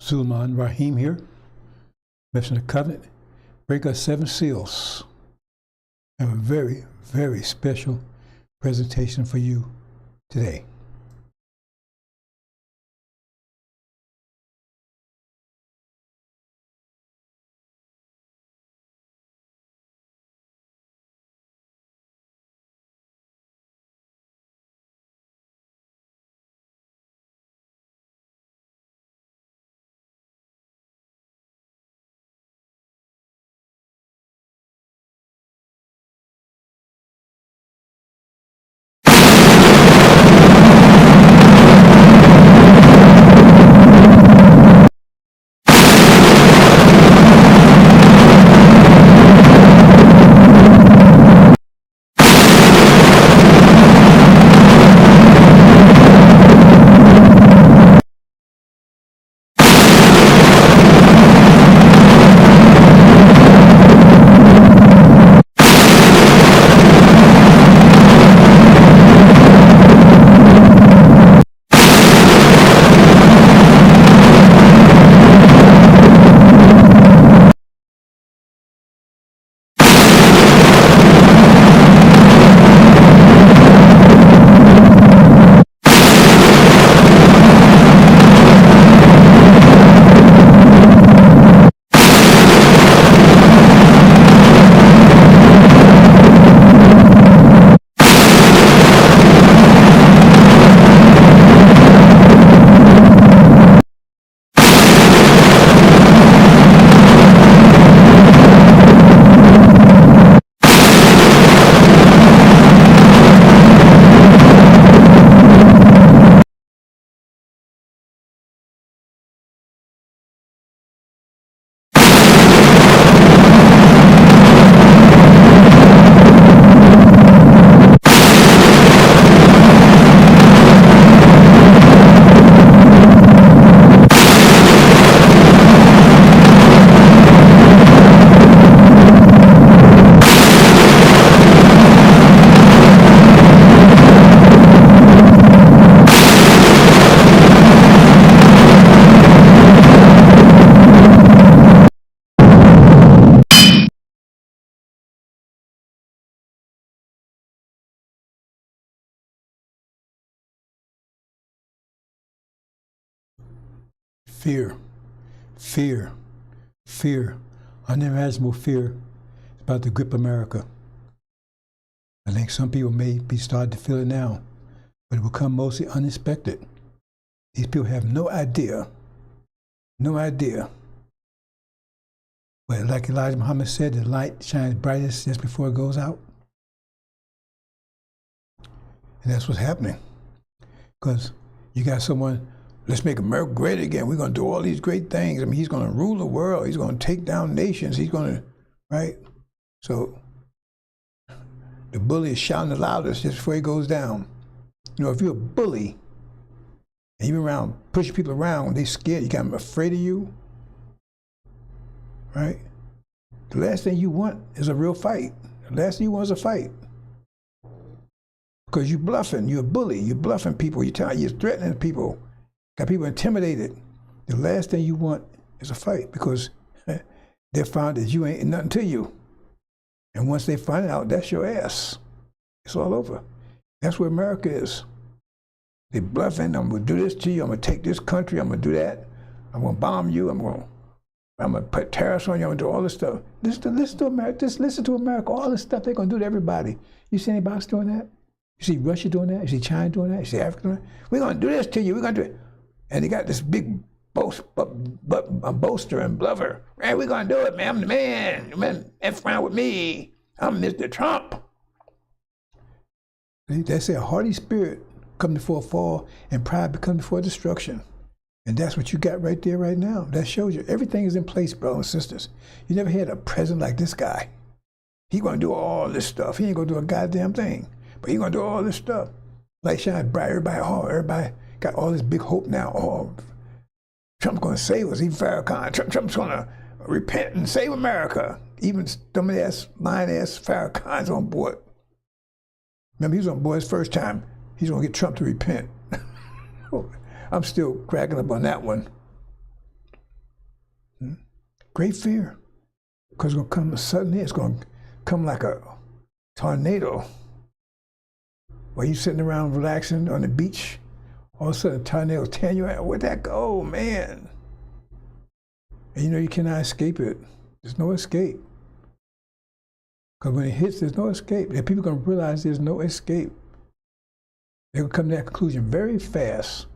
Suleiman Rahim here, Messenger of the Covenant. Break us 7 seals. I have a very, very special presentation for you today. Fear, fear, fear, unimaginable fear is about to grip America. I think some people may be starting to feel it now, but it will come mostly unexpected. These people have no idea. But like Elijah Muhammad said, the light shines brightest just before it goes out. And that's what's happening. Because you got someone, let's make America great again. We're going to do all these great things. I mean, he's going to rule the world. He's going to take down nations. He's going to, right? So the bully is shouting the loudest just before he goes down. You know, if you're a bully and you're around pushing people around, they're scared, you got them afraid of you, right? The last thing you want is a real fight. The last thing you want is a fight. Because you're bluffing. You're a bully. You're bluffing people. You're threatening people. Got people intimidated. The last thing you want is a fight because they found that you ain't nothing to you. And once they find out, that's your ass. It's all over. That's where America is. They bluffing. I'm going to do this to you. I'm going to take this country. I'm going to do that. I'm going to bomb you. I'm going to put tariffs on you. I'm going to do all this stuff. Listen to America. Just listen to America. All this stuff they're going to do to everybody. You see anybody else doing that? You see Russia doing that? You see China doing that? You see Africa doing that? We're going to do this to you. We're going to do it. And they got this big boaster and bluffer. Hey, we're going to do it, man. I'm the man. Man, F around with me. I'm Mr. Trump. They say a haughty spirit come before a fall and pride become before destruction. And that's what you got right there right now. That shows you everything is in place, brothers and sisters. You never had a president like this guy. He's going to do all this stuff. He ain't going to do a goddamn thing. But he's going to do all this stuff. Light shine bright. Everybody got all this big hope now. Oh, Trump's going to save us. Even Farrakhan. Trump's going to repent and save America. Even dumb-ass, lying-ass Farrakhan's on board. Remember, he was on board his first time. He's going to get Trump to repent. I'm still cracking up on that one. Great fear. Because it's going to come suddenly, it's going to come like a tornado. While you're sitting around relaxing on the beach, all of a sudden a tornado tearing you out. Where'd that go, man? And you know you cannot escape it. There's no escape. Because when it hits, there's no escape. And people are going to realize there's no escape. They're going to come to that conclusion very fast.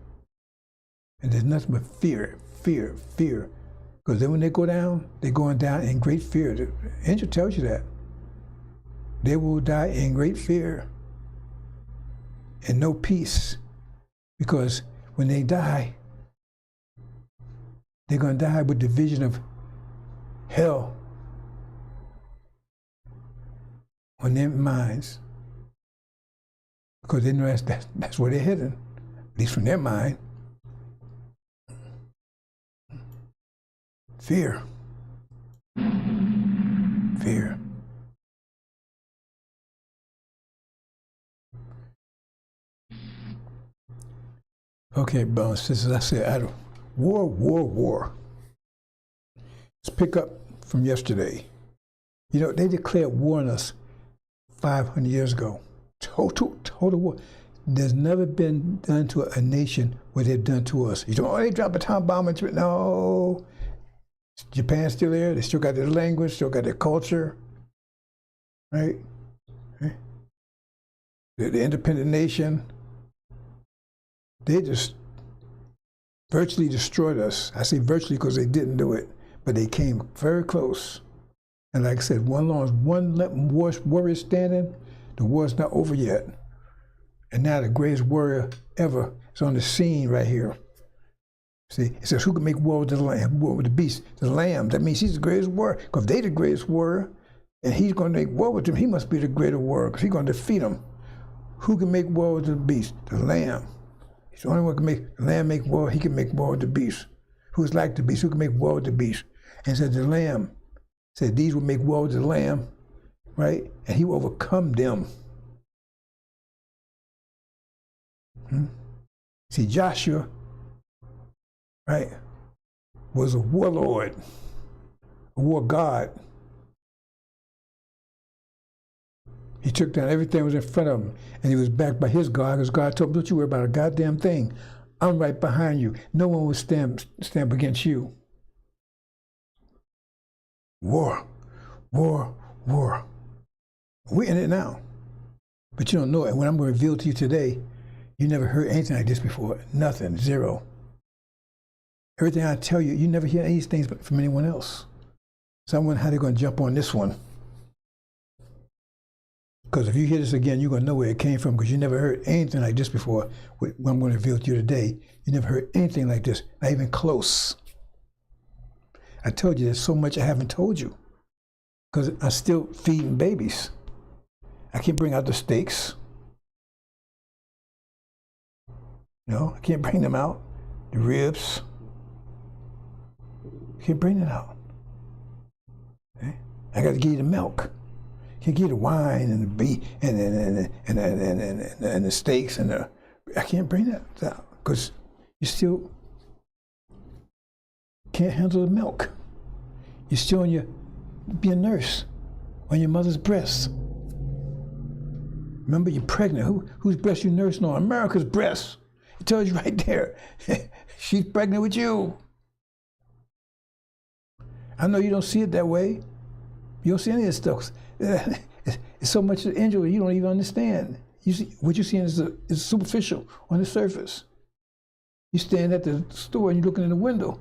And there's nothing but fear, fear, fear. Because then when they go down, they're going down in great fear. The angel tells you that. They will die in great fear and no peace. Because when they die, they're going to die with the vision of hell on their minds. Because they know that's where they're heading, at least from their mind. Fear. Fear. Okay, brothers and sisters, I said, war. Let's pick up from yesterday. You know, they declared war on us 500 years ago. Total war. There's never been done to a nation what they've done to us. You don't, oh, they dropped a time bomb into it. No. Japan's still there. They still got their language, still got their culture, right? The independent nation. They just virtually destroyed us. I say virtually because they didn't do it, but they came very close. And like I said, one warrior standing, the war's not over yet. And now the greatest warrior ever is on the scene right here. See, it says, who can make war with the lamb, war with the beast, the lamb? That means he's the greatest warrior. Because if they're the greatest warrior, and he's going to make war with them, he must be the greater warrior, because he's going to defeat them. Who can make war with the beast? The lamb. He's the only one who can make the lamb make war. He can make war with the beast. Who's like the beast? Who can make war with the beast? And said the lamb. Said these will make war with the lamb, right? And he will overcome them. See, Joshua, right, was a warlord, a war god. He took down everything that was in front of him, and he was backed by his God, because God told him, don't you worry about a goddamn thing. I'm right behind you. No one will stand against you. War. We're in it now. But you don't know it. And what I'm going to reveal to you today, you never heard anything like this before. Nothing, zero. Everything I tell you, you never hear these things from anyone else. So I wonder how they're going to jump on this one. Because if you hear this again, you're going to know where it came from, because you never heard anything like this before. What I'm going to reveal to you today, you never heard anything like this, not even close. I told you there's so much I haven't told you, because I'm still feeding babies. I can't bring out the steaks. No, I can't bring them out. The ribs. I can't bring it out. Okay? I got to give you the milk. I can't give you the wine and the beef and the steaks and the. I can't bring that out because you still can't handle the milk. You're still be a nurse on your mother's breast. Remember, you're pregnant. Whose breast you nursing on? America's breast. It tells you right there. She's pregnant with you. I know you don't see it that way. You don't see any of this stuff. It's so much injury you don't even understand. You see, what you're seeing is superficial on the surface. You stand at the store and you're looking in the window,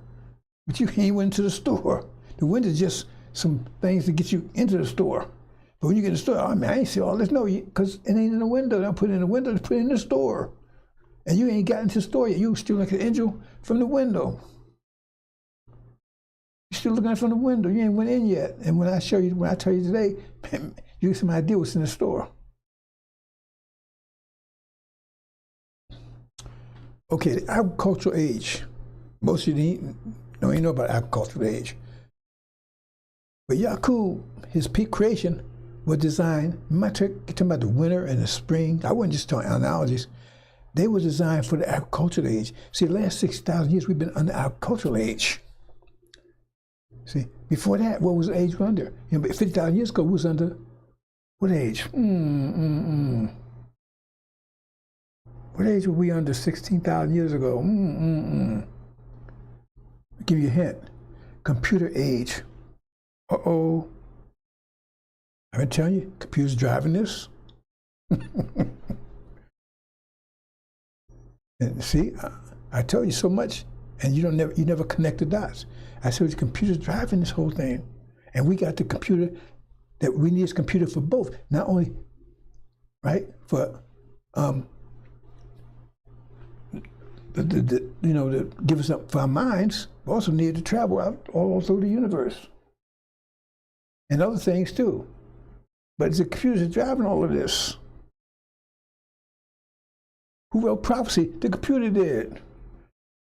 but you ain't went to the store. The window is just some things to get you into the store. But when you get in the store, I mean, I ain't see all this. No, because it ain't in the window. Don't put it in the window, put it in the store. And you ain't gotten to the store yet. You still like an angel from the window. You're still looking at it from the window. You ain't went in yet. And when I tell you today, you get some idea what's in the store. Okay, the agricultural age. Most of you don't even know about agricultural age. But Yakub, his peak creation, was designed, you're talking about the winter and the spring. I wasn't just talking analogies. They were designed for the agricultural age. See, the last 6,000 years, we've been under agricultural age. See, before that, what was the age we're under? 50,000 years ago, we was under what age? What age were we under 16,000 years ago? I'll give you a hint. Computer age. Uh-oh. I've been telling you, computers driving this. And see, I told you so much, and you never connect the dots. I said the computer's driving this whole thing, and we got the computer that we need. This computer for both, not only right for to give us up for our minds, but also need to travel out all through the universe and other things too. But it's the computer driving all of this. Who wrote Prophecy? The computer did.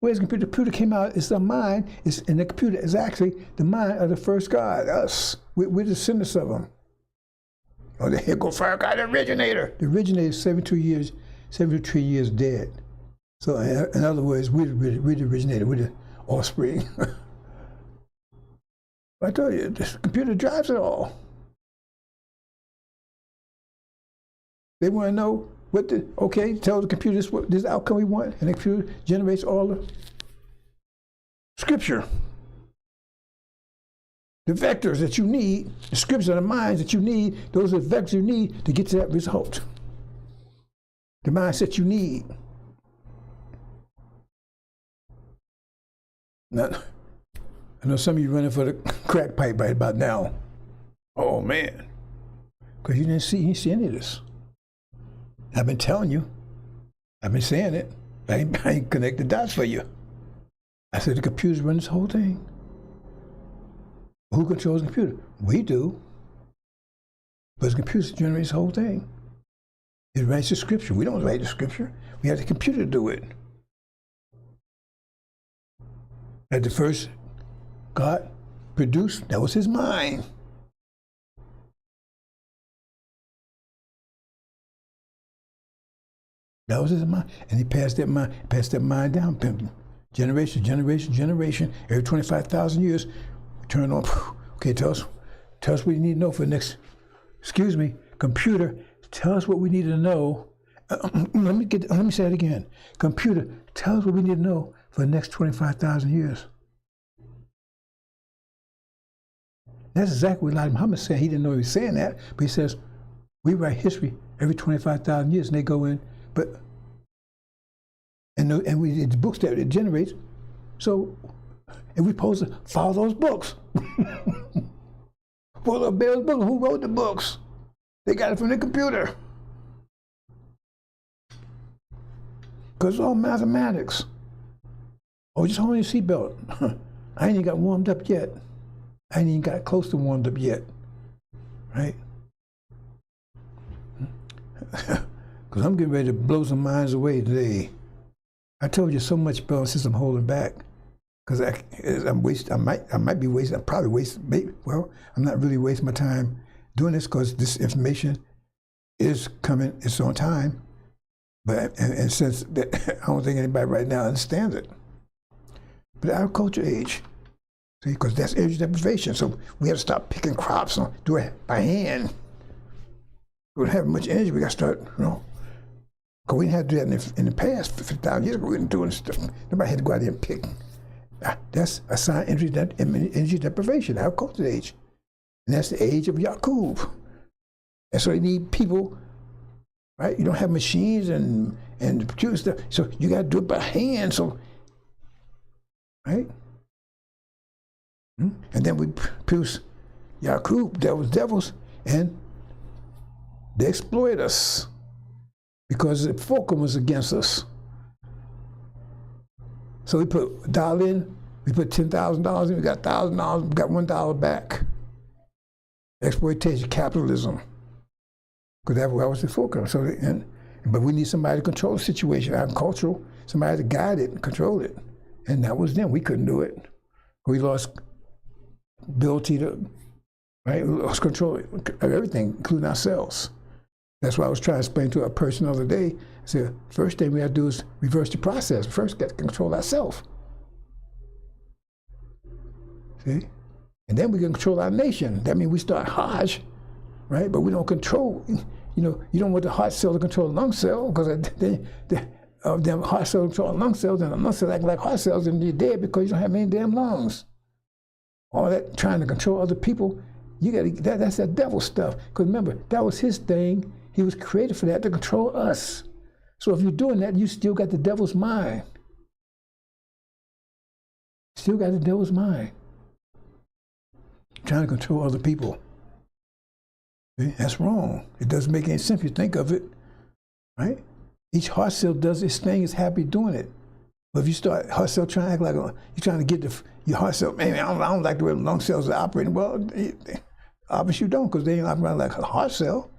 Where's the computer? The computer came out, it's the mind, and the computer is actually the mind of the first God, us. We're the descendants of him. Oh, here go fire God, the originator. The originator is 73 years dead. So in other words, we're the originator, we're the offspring. I told you, the computer drives it all. They want to know tell the computer this outcome we want, and the computer generates all the scripture. The vectors that you need, the scriptures of the minds that you need, those are the vectors you need to get to that result. The mindset you need. Now, I know some of you running for the crack pipe right about now. Oh man, because you didn't see any of this. I've been telling you. I've been saying it. I ain't connected dots for you. I said the computers run this whole thing. Who controls the computer? We do. But the computer generates the whole thing. It writes the scripture. We don't write the scripture. We have the computer do it. At the first God produced, that was his mind. That was his mind. And he passed that mind down, generation. Every 25,000 years, we turn on, okay, tell us what you need to know for the next, computer, tell us what we need to know. Let me say it again. Computer, tell us what we need to know for the next 25,000 years. That's exactly what Elijah Muhammad said. He didn't know he was saying that, but he says, we write history every 25,000 years, and they go in, the books that it generates, so, and we're supposed to follow those books. Follow Bill's book, who wrote the books? They got it from the computer. Because it's all mathematics. Oh, just hold on your seatbelt. I ain't even got warmed up yet. I ain't even got close to warmed up yet, right? Because I'm getting ready to blow some minds away today. I told you so much, Bill, since I'm holding back. Because I'm wasting, I might be wasting, I'm probably wasting, well, I'm not really wasting my time doing this because this information is coming, it's on time. But, and since I don't think anybody right now understands it. But the agriculture age, see, because that's energy deprivation. So we have to stop picking crops and do it by hand. We don't have much energy, we got to start, because we didn't have to do that in the past, 50,000 years ago, we didn't do any stuff. Nobody had to go out there and pick. That's a sign of energy deprivation, agriculture age. And that's the age of Yaqub. And so they need people, right? You don't have machines and computer stuff, so you got to do it by hand, so, right? And then we produce Yaqub, devils, and they exploit us because the fulcrum was against us. So we put a dollar in, we put $10,000 in, we got $1,000, we got $1 back. Exploitation, capitalism, because that was the fulcrum. So, but we need somebody to control the situation, agricultural, somebody to guide it and control it. And that was them, we couldn't do it. We lost ability to, right? We lost control of everything, including ourselves. That's why I was trying to explain to a person the other day. I said, first thing we have to do is reverse the process. First, get to control ourselves. See? And then we can control our nation. That means we start Hajj, right? But we don't control, you don't want the heart cell to control the lung cell, because the heart cell control the lung cells, and the lung cells act like heart cells, and you're dead because you don't have any damn lungs. All that trying to control other people, that's that devil stuff. Because remember, that was his thing. He was created for that, to control us. So if you're doing that, you still got the devil's mind. Still got the devil's mind. Trying to control other people. See? That's wrong. It doesn't make any sense if you think of it, right? Each heart cell does its thing, is happy doing it. But if you start heart cell trying to act like you're trying to get your heart cell, man, I don't like the way the lung cells are operating. Well, obviously you don't, because they ain't operating like a heart cell.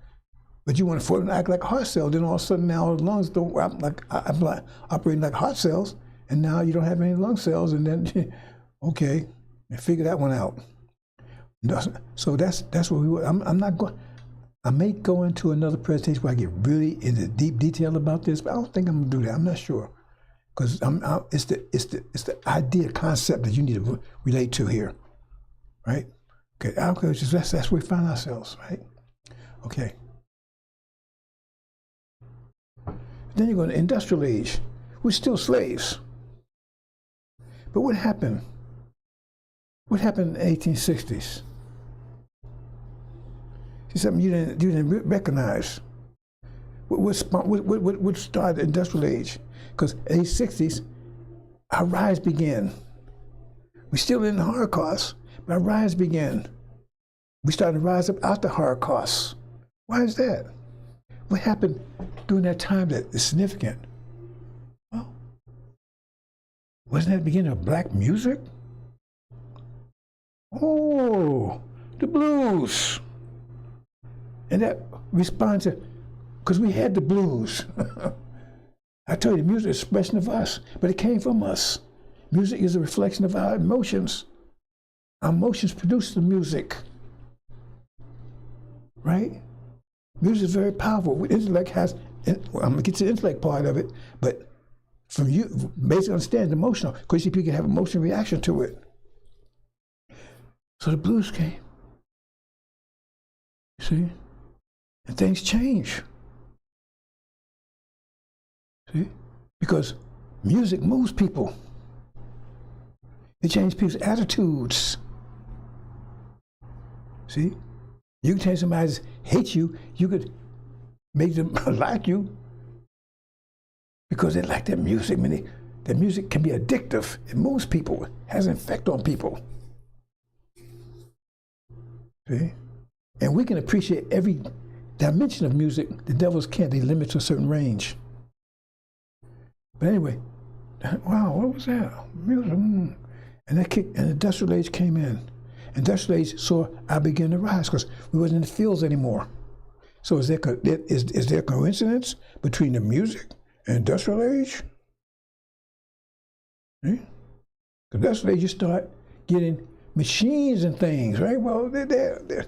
But you want to force them to act like a heart cell, then all of a sudden now the lungs don't operating like heart cells, and now you don't have any lung cells, and then, okay, figure that one out. So that's what we. I'm not going. I may go into another presentation where I get really into deep detail about this, but I don't think I'm gonna do that. I'm not sure, because it's the idea, concept that you need to relate to here, right? Okay, that's where we find ourselves, right? Okay. Then you go to the industrial age. We're still slaves. But what happened? What happened in the 1860s? See, something you didn't recognize. What started the industrial age? Because in the 1860s, our rise began. We're still in the Holocaust, but our rise began. We started to rise up out the Holocaust. Why is that? What happened during that time that is significant? Well, wasn't that the beginning of black music? Oh, the blues. And that responds to, because we had the blues. I told you, music is an expression of us, but it came from us. Music is a reflection of our emotions. Our emotions produce the music, right? Music is very powerful. Intellect has, I'm gonna get to the intellect part of it, but from you, basically understand emotional, because you see people have emotional reaction to it. So the blues came, you see, and things change. See, because music moves people. It changes people's attitudes. See? You can change somebody that hates you, you could make them like you because they like that music. I mean, that music can be addictive. It moves people, it has an effect on people. See? And we can appreciate every dimension of music. The devils can't, they limit to a certain range. But anyway, wow, what was that? Music. And that kicked, and the industrial age came in. Industrial age saw I begin to rise because we wasn't in the fields anymore. So is there a coincidence between the music and industrial age? The industrial age, you start getting machines and things, right? Well, they're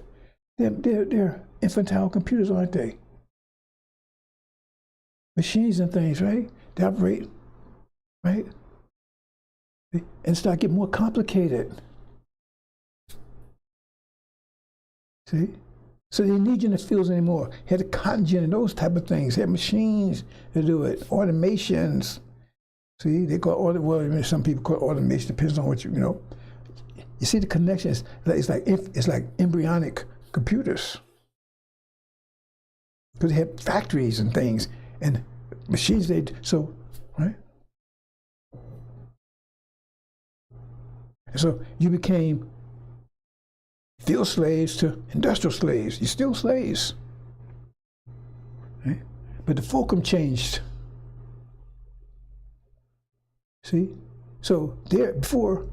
infantile computers, aren't they? Machines and things, right? They operate, right? And start getting more complicated. See? So they need you in the fields anymore. Had the cotton gin and those type of things. Had machines to do it. Automations. See, they call well, some people call it automation. Depends on what you know. You see the connection. It's like embryonic computers. Because they had factories and things and machines. Right? And so you became field slaves to industrial slaves. You're still slaves. Right? But the fulcrum changed. See? So there before,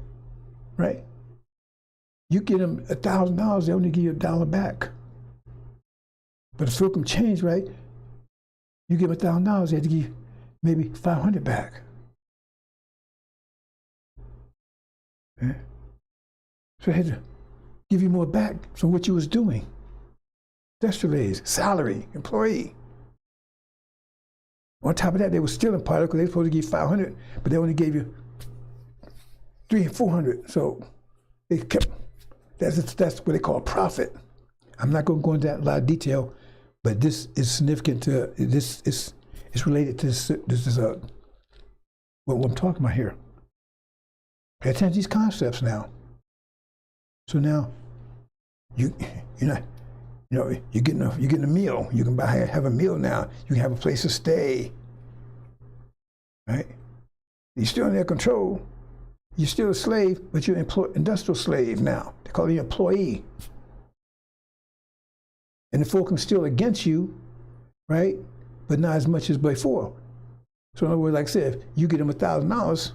right? You get them $1,000, they only give you $1 back. But the fulcrum changed, right? You give them $1,000, they have to give maybe $500 back. Okay? So they had to give you more back from what you was doing. Industrial age, salary, employee. On top of that, they were stealing part of it because they were supposed to give you 500, but they only gave you 300 and 400. So they kept That's what they call a prophet. I'm not going to go into that in a lot of detail, but this is significant to this. It's related to this what I'm talking about here. Pay attention to these concepts now. So now you're getting a meal. You can have a meal now. You can have a place to stay. Right? You're still in their control. You're still a slave, but you're an industrial slave now. They call you an employee. And the folk are still against you, right? But not as much as before. So in other words, like I said, if you get them $1,000,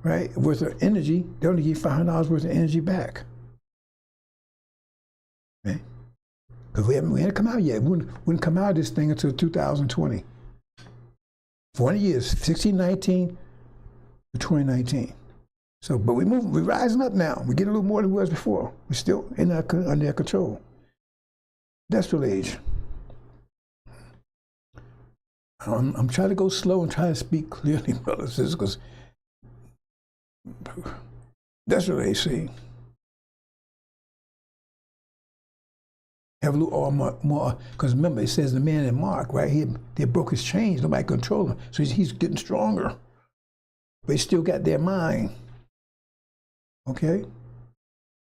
right, worth of energy, they only give you $500 worth of energy back. Right? Because we haven't come out yet. We wouldn't come out of this thing until 2020. 40 years, 1619 to 2019. So, but we're rising up now. We're getting a little more than we was before. We're still under their control. Industrial age. I'm trying to go slow and try to speak clearly, brothers, because industrial age, see. Have a little more, because remember, it says the man in Mark, right? They broke his chains, nobody control him. So he's getting stronger. But he still got their mind. Okay?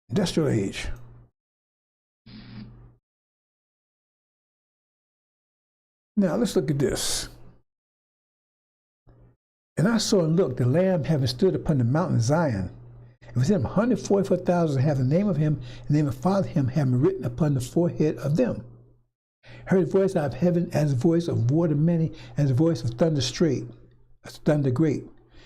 Industrial age. Now let's look at this. And I saw and looked, the Lamb having stood upon the mountain Zion. And with him 144,000 have the name of him, and the name of Father him having written upon the forehead of them. Heard a voice out of heaven as the voice of water many, as the voice of thunder straight, as thunder great.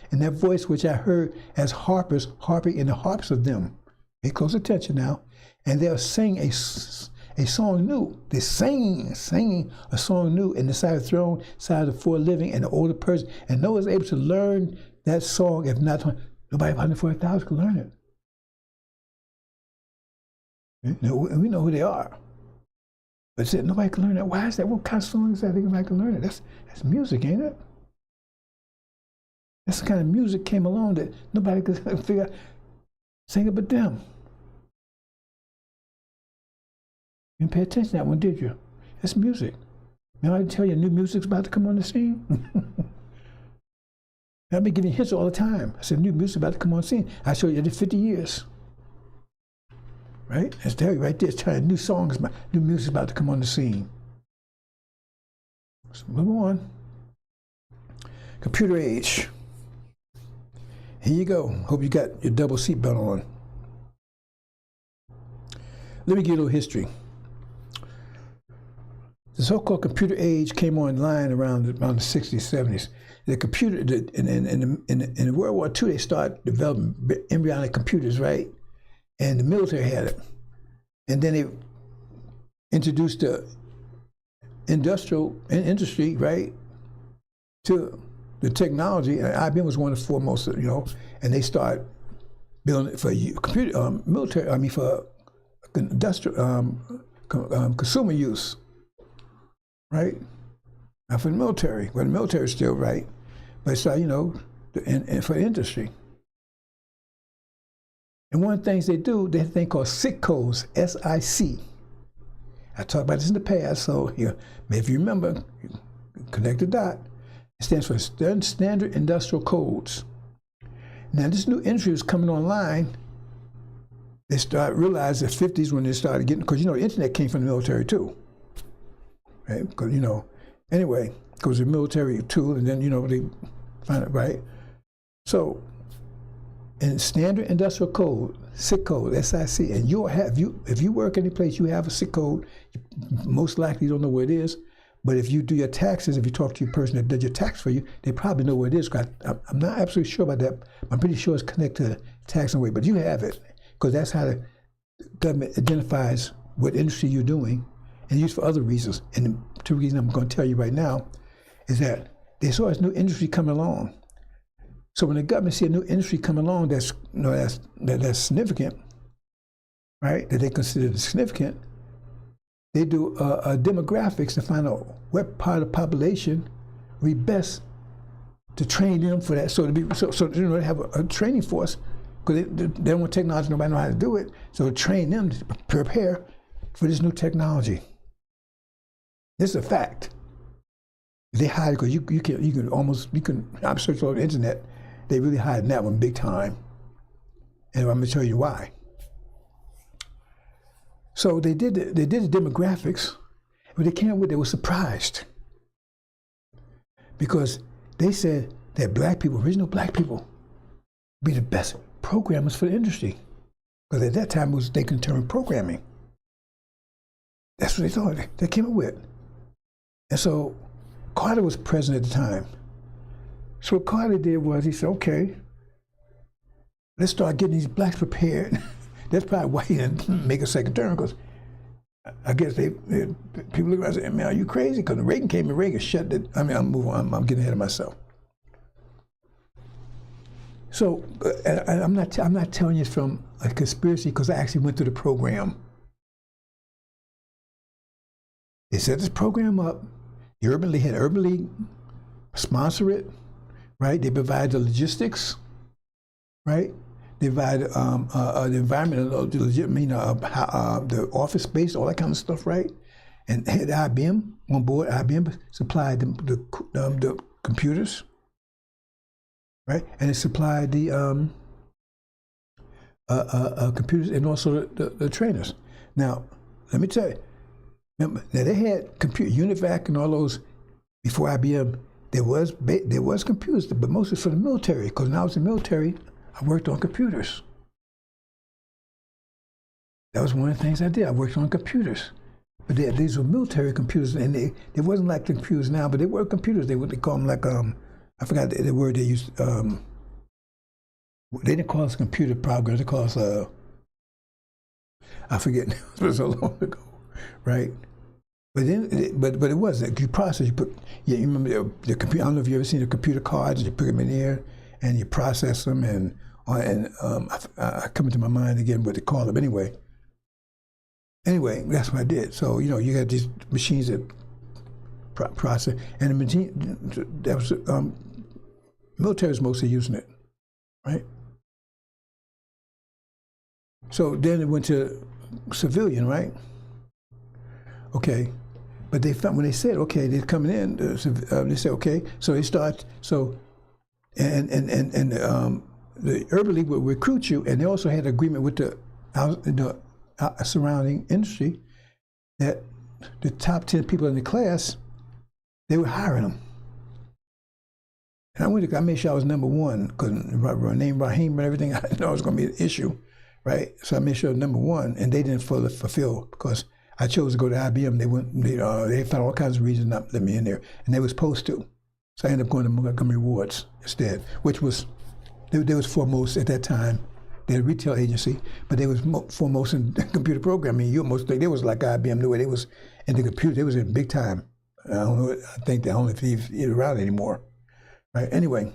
And that voice which I heard as harpers harping in the harps of them. Pay close attention now. And they'll sing a song new. They're singing a song new in the side of the throne, side of the four living, and the older person. And no one's able to learn that song if not nobody 140,000 can learn it. We know who they are. But said nobody can learn that. Why is that? What kind of song is that? Nobody can learn it. That's music, ain't it? That's the kind of music came along that nobody could figure out, sing it but them. You didn't pay attention to that one, did you? That's music. Now I didn't tell you new music's about to come on the scene. I've been giving hints all the time. I said new music's about to come on the scene. I showed you that in 50 years. Right? Let's tell you right there, it's telling new songs, new music's about to come on the scene. So move on. Computer age. Here you go. Hope you got your double seatbelt on. Let me give you a little history. The so-called computer age came online around the 60s, 70s. The computer, in World War II, they started developing embryonic computers, right? And the military had it. And then they introduced the industry, right, to the technology. And IBM was one of the foremost, and they started building it for military, for industrial, consumer use. Right? Not for the military. Well, the military is still right, but it's for the industry. And one of the things they do, they have a thing called SIC codes, S-I-C. I talked about this in the past, so if you remember, connect the dot. It stands for Standard Industrial Codes. Now, this new industry was coming online. They started realizing the 50s when they started getting, because the internet came from the military too. Right? Because, anyway, because the military tool, and then, they find it, right? So, in Standard Industrial Code, SIC code, S-I-C, and if you work any place, you have a SIC code, most likely you don't know where it is, but if you do your taxes, if you talk to your person that did your tax for you, they probably know where it is. I'm not absolutely sure about that. I'm pretty sure it's connected to tax and way, but you have it, because that's how the government identifies what industry you're doing, and used for other reasons. And the two reasons I'm going to tell you right now is that they saw this new industry coming along. So when the government see a new industry come along that's significant, right? That they consider significant, they do demographics to find out what part of the population would be best to train them for that. So they have a training force because they don't want technology, nobody know how to do it. So train them to prepare for this new technology. This is a fact. They hide because you can I'm searching on the internet. They really hide that one big time. And I'm gonna tell you why. So they did the demographics, but they were surprised. Because they said that black people, original black people, be the best programmers for the industry. Because at that time they could determine programming. That's what they thought. They came up with. And so Carter was president at the time. So what Carter did was he said, okay, let's start getting these blacks prepared. That's probably why he didn't make a second term, because I guess people look around and say, man, are you crazy? Because Reagan came and Reagan shut it. I mean, I'm moving on. I'm getting ahead of myself. So I'm not telling you from a conspiracy, because I actually went through the program. They set this program up. They had Urban League sponsor it, right? They provide the logistics, right? They provide the environment, the office space, all that kind of stuff, right? And had IBM on board. IBM supplied the computers, right? And it supplied the computers and also the trainers. Now, let me tell you. Remember, now they had UNIVAC and all those before IBM. There was computers, but mostly for the military. Because when I was in the military, I worked on computers. That was one of the things I did. I worked on computers, but these were military computers, and they wasn't like the computers now, but they were computers. They call them like I forgot the word they used. They didn't call us computer programs. They call us I forget. It was so long ago. Right, but then, but it wasn't. You process. You remember the computer. I don't know if you ever seen the computer cards. You put them in there and you process them, and I come into my mind again what they call them anyway. Anyway, that's what I did. So you got these machines that process, and the machine that was military was mostly using it, right? So then it went to civilian, right? Okay, but they found when they said okay, they're coming in. They said okay, so they start. So and the Urban League would recruit you, and they also had an agreement with the surrounding industry that the top 10 people in the class, they were hiring them. And I made sure I was number one, because my name Raheem and everything, I know it was going to be an issue, right? So I made sure I was number one, and they didn't fulfill because I chose to go to IBM. They found all kinds of reasons not to let me in there, and they were supposed to. So I ended up going to Montgomery Ward's instead, which was, they was foremost at that time. They had a retail agency, but they was foremost in computer programming. They was like IBM knew it. They was in the computer. They was in big time. I don't know. I think they only even around anymore, right? Anyway,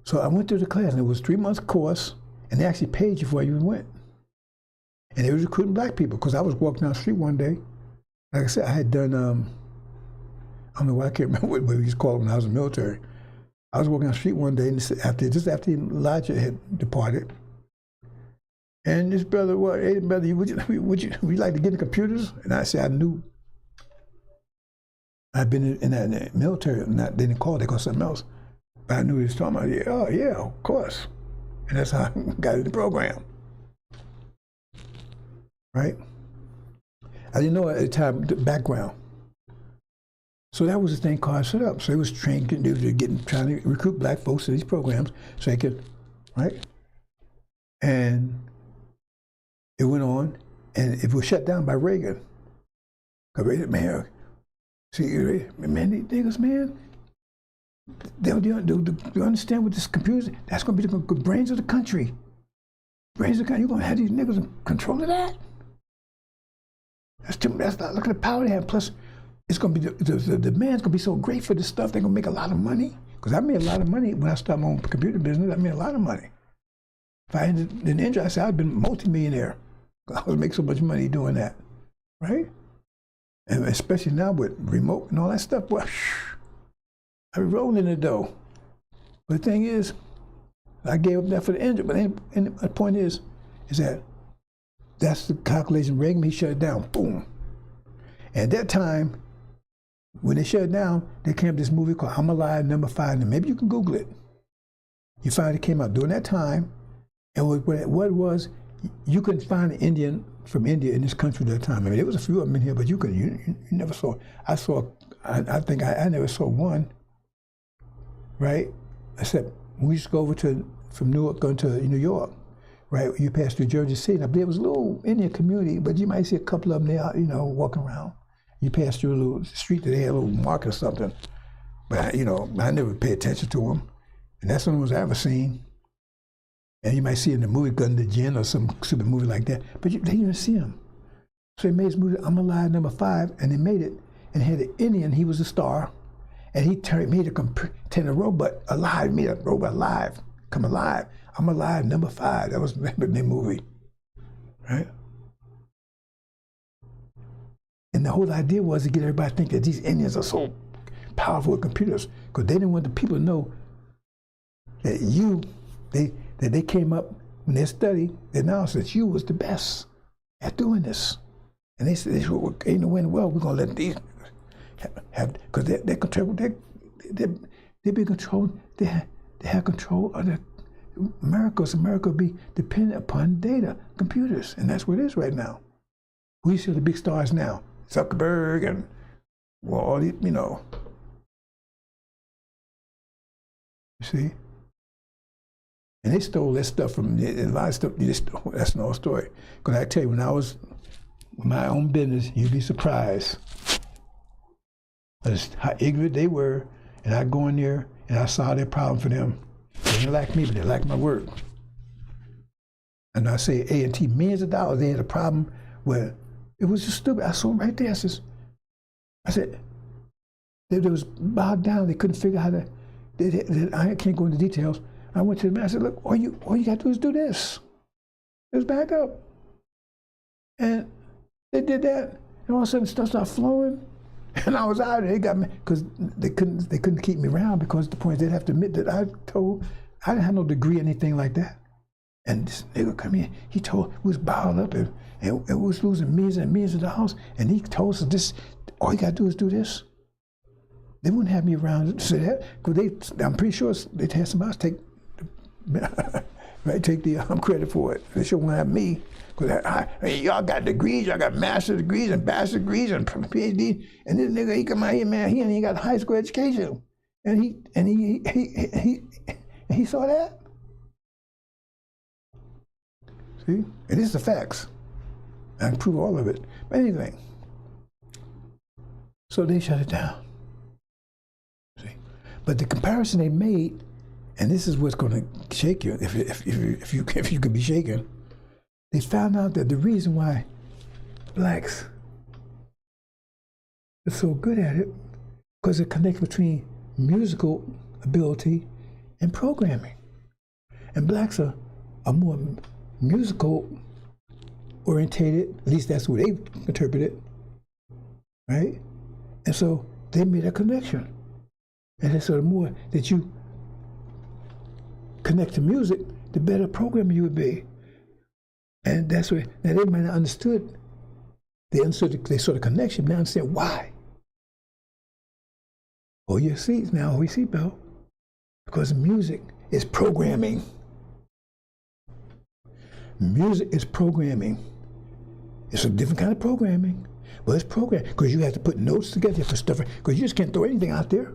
so I went through the class, and it was a 3-month course, and they actually paid you before you even went. And they were recruiting black people, because I was walking down the street one day. Like I said, I had done, I don't know why, I can't remember what we used to call it when I was in the military. I was walking down the street one day, and just after Elijah had departed, and this brother, well, hey brother, would you like to get in computers? And I said, I knew. I'd been in the military, they didn't call it, they called something else. But I knew he was talking about, yeah, of course. And that's how I got in the program. Right? I didn't know at the time the background. So that was the thing Carter set up. So they was trying to recruit black folks to these programs so they could, right? And it went on, and it was shut down by Reagan. Because Reagan, man, these niggas, man, they understand what this computer, that's going to be the brains of the country. Brains of the country, you're going to have these niggas in control of that? That's not, look at the power they have. Plus, it's going to be, the demand's going to be so great for this stuff, they're going to make a lot of money. Because I made a lot of money when I started my own computer business. I made a lot of money. If I ended in the industry, I said I'd been multi-millionaire. I was making so much money doing that, right? And especially now with remote and all that stuff, well, I be rolling in the dough. But the thing is, I gave up that for the engine. But and the point is that that's the calculation. Reagan, he shut it down. Boom. And at that time, when they shut it down, they came up with this movie called I'm Alive, Number 5. And maybe you can Google it. You find it came out during that time. And what it was, you couldn't find an Indian from India in this country at that time. I mean, there was a few of them in here, but you never saw. I think I never saw one, right? Except we used to go over from Newark going to New York, right? You pass through Jersey City. I believe it was a little Indian community, but you might see a couple of them there, walking around. You pass through a little street that they had a little market or something. But, I never paid attention to them. And that's the only ones I ever seen. And you might see in the movie Gun to Gin or some stupid movie like that, but they didn't see him. So they made this movie, I'm Alive, Number 5, and they made it, and had an Indian, he was a star, and he made a robot alive, made a robot alive, come alive. I'm Alive, Number 5. That was the name of the movie, right? And the whole idea was to get everybody to think that these Indians are so powerful with computers, because they didn't want the people to know that that they came up, when they studied, they announced that you was the best at doing this. And they said, ain't no way in the world we're going to let these have, because they control, they be controlled, they have control of America. So America will be dependent upon data, computers, and that's what it is right now. We see the big stars now, Zuckerberg and all these, You see? And they stole that stuff from a lot of stuff. That's another story. Because I tell you, when I was with my own business, you'd be surprised how ignorant they were. And I go in there and I solve their problem for them. They didn't like me, but they liked my work. And I say A&T, millions of dollars. They had a problem where it was just stupid. I saw them right there. I said, they was bowed down. They couldn't figure out how to. I can't go into details. I went to the man, I said, look, all you got to do is do this. Just back up. And they did that, and all of a sudden stuff started flowing, and I was out of there. They got me, because they couldn't keep me around, because the point is they'd have to admit that I didn't have no degree or anything like that. And this nigga come in, he was bowed up, and was losing millions and millions of dollars, and he told us this, all you got to do is do this. They wouldn't have me around to say that, because I'm pretty sure they'd have somebody else take the credit for it. They sure won't have me, because y'all got degrees, y'all got master's degrees and bachelor's degrees and PhD, and this nigga, he come out here, man, he ain't even got a high school education, and he saw that. See, and this is the facts. I can prove all of it. But anything. So they shut it down. See, but the comparison they made. And this is what's going to shake you, if you can be shaken. They found out that the reason why blacks are so good at it, because it connects between musical ability and programming. And blacks are more musical orientated, at least that's what they interpret it, right? And so they made a connection. And so the more that you connect to music, the better programmer you would be. And that's what, now they might not understood. They saw the connection, now understand why. Hold your seats now, hold your seatbelt. Because music is programming. Music is programming. It's a different kind of programming, but it's programming, because you have to put notes together for stuff, because you just can't throw anything out there.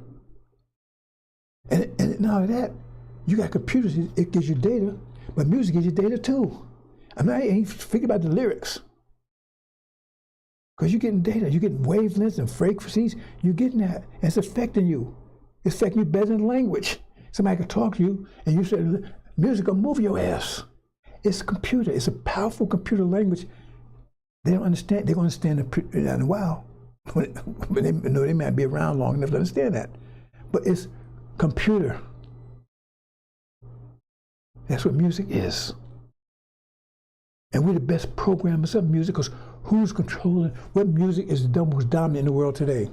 And not only that, you got computers, it gives you data, but music gives you data too. I mean, I ain't thinking about the lyrics. Because you're getting data, you're getting wavelengths and frequencies, you're getting that, and it's affecting you. It's affecting you better than language. Somebody can talk to you, and you say, music will move your ass. It's a computer, it's a powerful computer language. They don't understand, they're going to understand in a while. But they know they might be around long enough to understand that. But it's computer. That's what music is. And we're the best programmers of music, because who's controlling what music is the most dominant in the world today?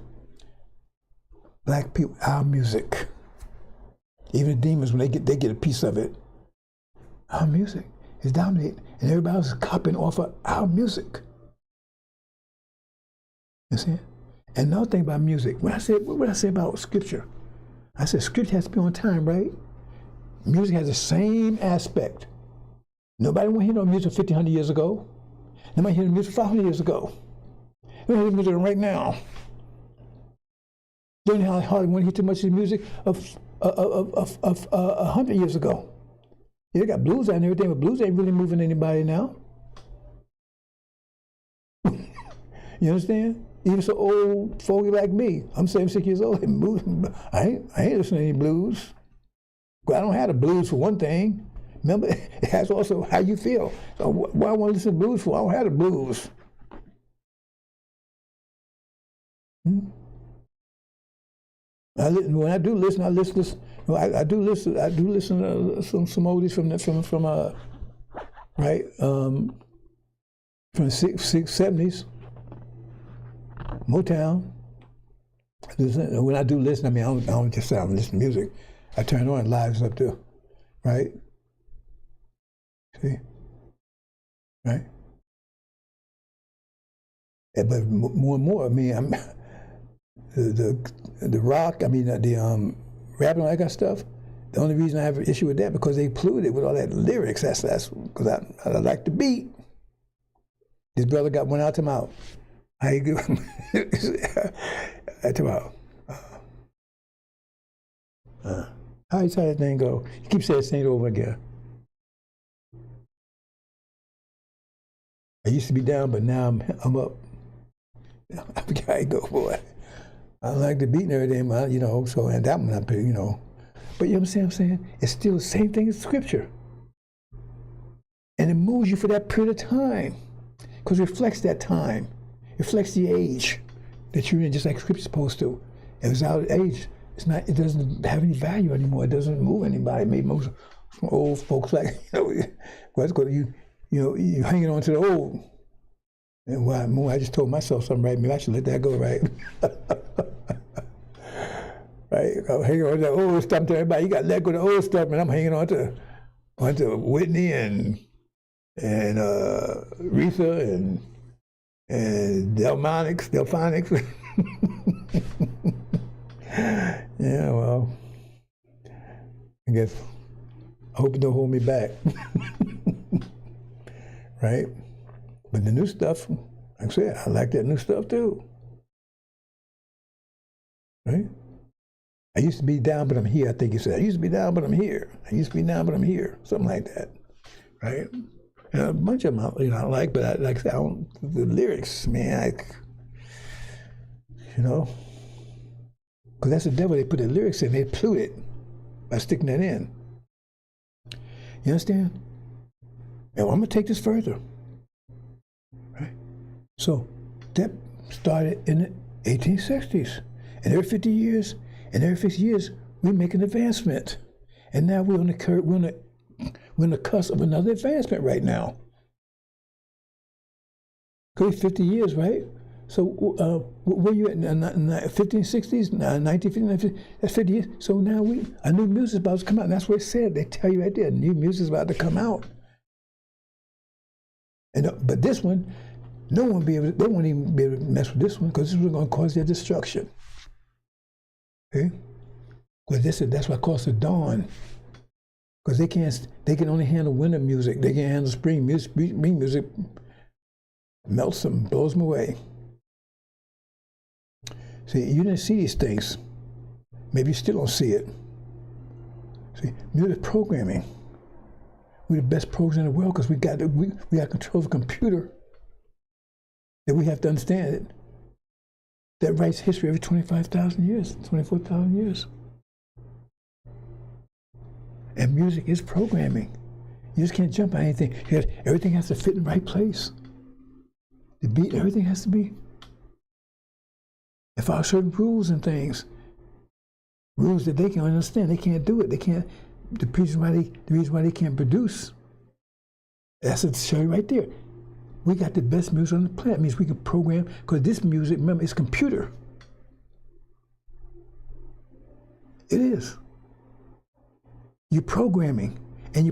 Black people, our music. Even the demons, when they get a piece of it, Our music is dominated, and everybody else is copying off of our music. You see? And another thing about music, what did I say about scripture? I said scripture has to be on time, right? Music has the same aspect. Nobody want to hear no music 1,500 years ago. Nobody hear the music 500 years ago. We don't hear the music right now. Don't hardly want to hear too much of the music of 100 years ago. Yeah, they got blues and everything, but blues ain't really moving anybody now. You understand? Even so old fogey like me, I'm 76 years old. I ain't listening to any blues. I don't have the blues for one thing. Remember, it has also how you feel. So why I want to listen to blues for? I don't have the blues. When I do listen, I listen to some oldies from the 70s, Motown. When I do listen, I mean, I don't just sit down and listen to music. I turn on lives up too, right? See, right? Yeah, but more and more, I mean, I'm the rock. I mean, the rap and all that kind of stuff. The only reason I have an issue with that because they polluted with all that lyrics. That's because I like the beat. This brother got one out to mouth. How you go? That's about. How you tell that thing go? You keep saying the same over again. I used to be down, but now I'm up. I forget how you go, boy. I like the beat and everything, you know. So and that one, you know. But you know what I'm saying? It's still the same thing as scripture, and it moves you for that period of time, because it reflects that time, it reflects the age that you're in, just like scripture's supposed to. If it's out of age, it's not. It doesn't have any value anymore. It doesn't move anybody. Maybe most old folks like you're hanging on to the old. And why I just told myself something, right? Maybe I should let that go, right? Right? I'm hanging on to the old stuff. To everybody, you got to let go of the old stuff, and I'm hanging on to Whitney and Aretha and Delphonics. Yeah, well, I guess I hope it don't hold me back. Right? But the new stuff, like I said, I like that new stuff too. Right? I used to be down, but I'm here, I think you said. I used to be down, but I'm here. I used to be down, but I'm here. Something like that. Right? And a bunch of them, I like, but like I said, the lyrics, man, because that's the devil. They put the lyrics in, they pollute it by sticking that in. You understand? And I'm going to take this further. Right? So that started in the 1860s. And every 50 years, we make an advancement. And now we're on the cusp of another advancement right now. Could be 50 years, right? So where you at in the 1560s, 1950s, that's 50 years. So now a new music is about to come out. And that's what it said. They tell you right there, new music is about to come out. But this one, they won't even be able to mess with this one because this was going to cause their destruction. Okay? Because that's what caused the dawn. Because they can only handle winter music. They can't handle spring music. Spring music melts them, blows them away. See, you didn't see these things. Maybe you still don't see it. See, music programming. We're the best programs in the world because we got control of the computer. That we have to understand it. That writes history every 25,000 years, 24,000 years. And music is programming. You just can't jump on anything. Everything has to fit in the right place. The beat, everything has to be. If there are certain rules and things, rules that they can understand, they can't do it. They can't. The reason why they can't produce. That's to show you right there. We got the best music on the planet. It means we can program, because this music, remember, it's computer. It is. You're programming, and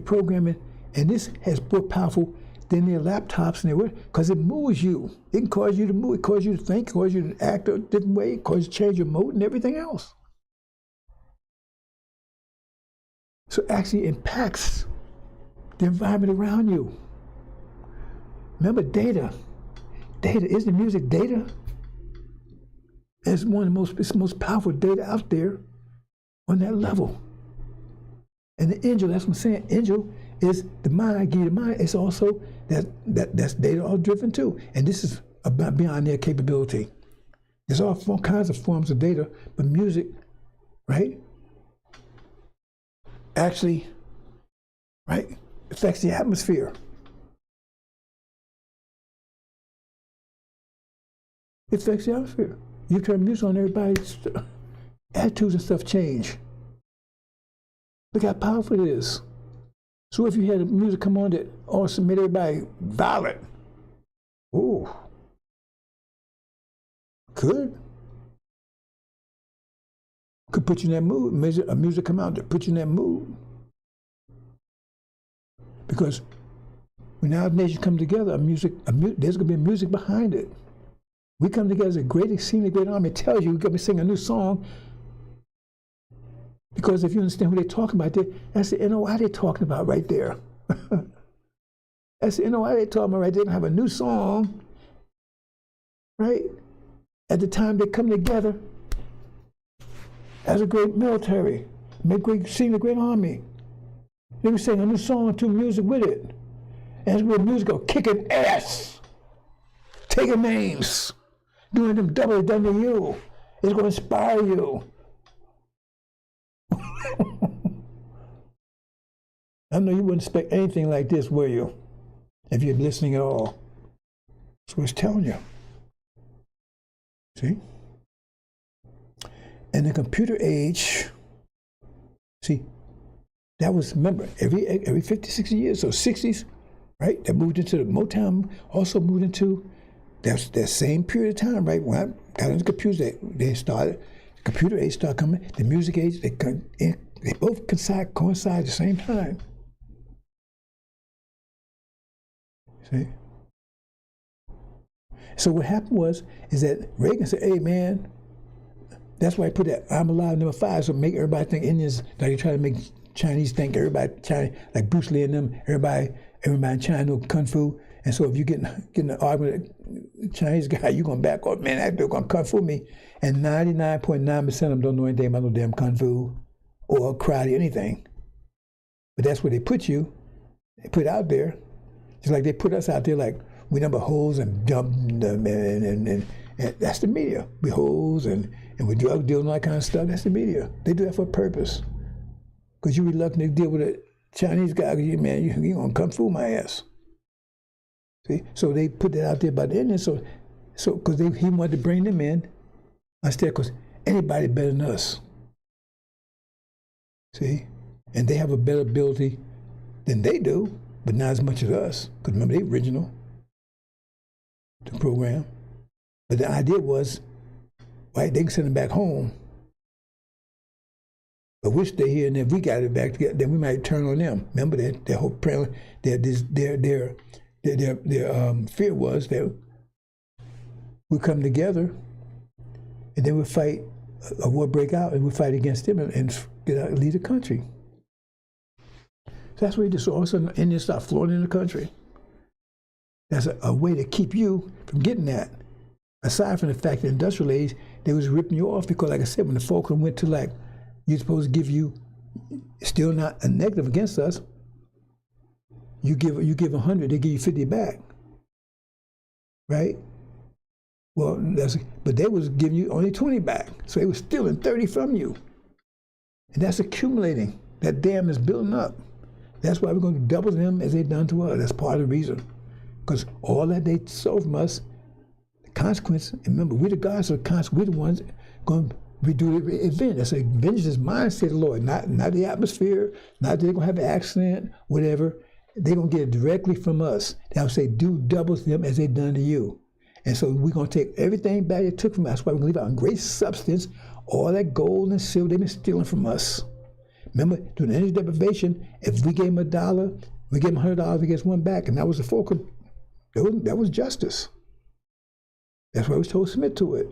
And this has more powerful than their laptops and their, because it moves you. It can cause you to move, it causes you to think, cause you to act a different way, it causes you to change your mode and everything else. So it actually impacts the environment around you. Remember data. Data, isn't music data? It's one of it's the most powerful data out there on that level. And the angel, that's what I'm saying, angel is the mind, give you the mind. It's also that's data all driven too. And this is about beyond their capability. There's all kinds of forms of data, but music, right, actually, right, affects the atmosphere. It affects the atmosphere. You turn music on, everybody's attitudes and stuff change. Look how powerful it is. So if you had music come on that also made everybody violent, ooh, could put you in that mood. Music come out that put you in that mood. Because when our nation come together, there's going to be music behind it. We come together as a great, exceedingly great army. It tells you we're going to be singing a new song. Because if you understand who they're talking about, that's the NOI they're talking about right there. That's the NOI they're talking about right there. They have a new song, right? At the time they come together as a great military, sing a great army. They were singing a new song to music with it. And it's where music go kicking ass, taking names, doing them double done to you. It's going to inspire you. I know you wouldn't expect anything like this, were you? If you're listening at all. That's what it's telling you. See? In the computer age, see, that was, remember, every 50, 60 years, so 60s, right? That moved into the Motown, also moved into that same period of time, right? When I got into computers, they started, the computer age started coming, the music age, they both coincide at the same time. See? So what happened is that Reagan said, hey man, that's why I put that I'm alive number 5, so make everybody think Indians, like they try to make Chinese think everybody, China, like Bruce Lee and them, everybody in China know Kung Fu. And so if you get in an argument with a Chinese guy, you're going to back off, man, that dude going to Kung Fu me. And 99.9% of them don't know anything about no damn Kung Fu or karate or anything. But that's where they put you. They put it out there. Just like they put us out there like we number holes and jump and that's the media. We holes and we drug deal and all that kind of stuff. That's the media. They do that for a purpose. Because you're reluctant to deal with a Chinese guy, man, you're going to Kung Fu my ass. See? So they put that out there about the Indians. So because he wanted to bring them in instead, because anybody better than us. See? And they have a better ability than they do, but not as much as us. Because remember, they're original, the program. But the idea was, right, they can send them back home. But we stay here, and if we got it back together, then we might turn on them. Remember that their whole their fear was that we come together, and then we fight, a war break out, and we fight against them and get out and lead the country. So that's what he did. So all of a sudden, Indians start flowing in the country. That's a way to keep you from getting that. Aside from the fact that industrial age, they was ripping you off because, like I said, when the Falkland went to like, you're supposed to give you, still not a negative against us. You give 100, they give you 50 back, right? Well, but they was giving you only 20 back, so they was stealing 30 from you, and that's accumulating. That dam is building up. That's why we're going to double them as they've done to us. That's part of the reason, because all that they stole from us, the consequence. Remember, we're the gods of the consequence. We're the ones going to redo the event. That's a vengeance is mine, said the Lord. Not the atmosphere, not that they're going to have an accident, whatever. They're going to get it directly from us. They'll say, do double them as they've done to you. And so we're going to take everything back they took from us. That's why we're going to leave out in great substance all that gold and silver they've been stealing from us. Remember, during energy deprivation, if we gave them $1, We give them $100, we get one back, and that was the fulcrum. That was justice. That's why we was told to submit to it.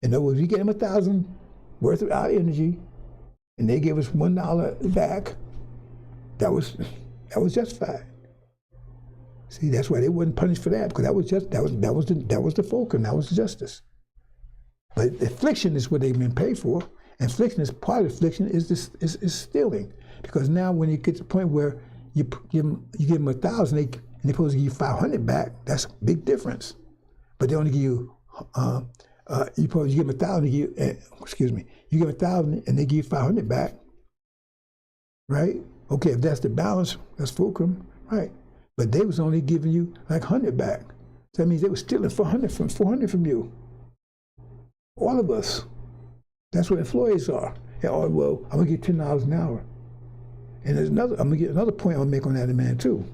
In other words, we get them $1,000 worth of our energy, and they give us $1 back. That was justified. See, that's why they wasn't punished for that, because that was the fulcrum, that was the justice. But affliction is what they've been paid for. And affliction is part of affliction is stealing, because now when you get to the point where you give them $1,000, and they're supposed to give you $500 back, that's a big difference. But they only give you you give them $1,000, you give them $1,000 and they give you $500 back, right? Okay, if that's the balance, that's fulcrum, right? But they was only giving you like $100 back. So that means they were stealing $400 from you. All of us. That's what employees are. Yeah, oh, well, I'm gonna get $10 an hour. And I'm gonna get another point I'll make on that demand too.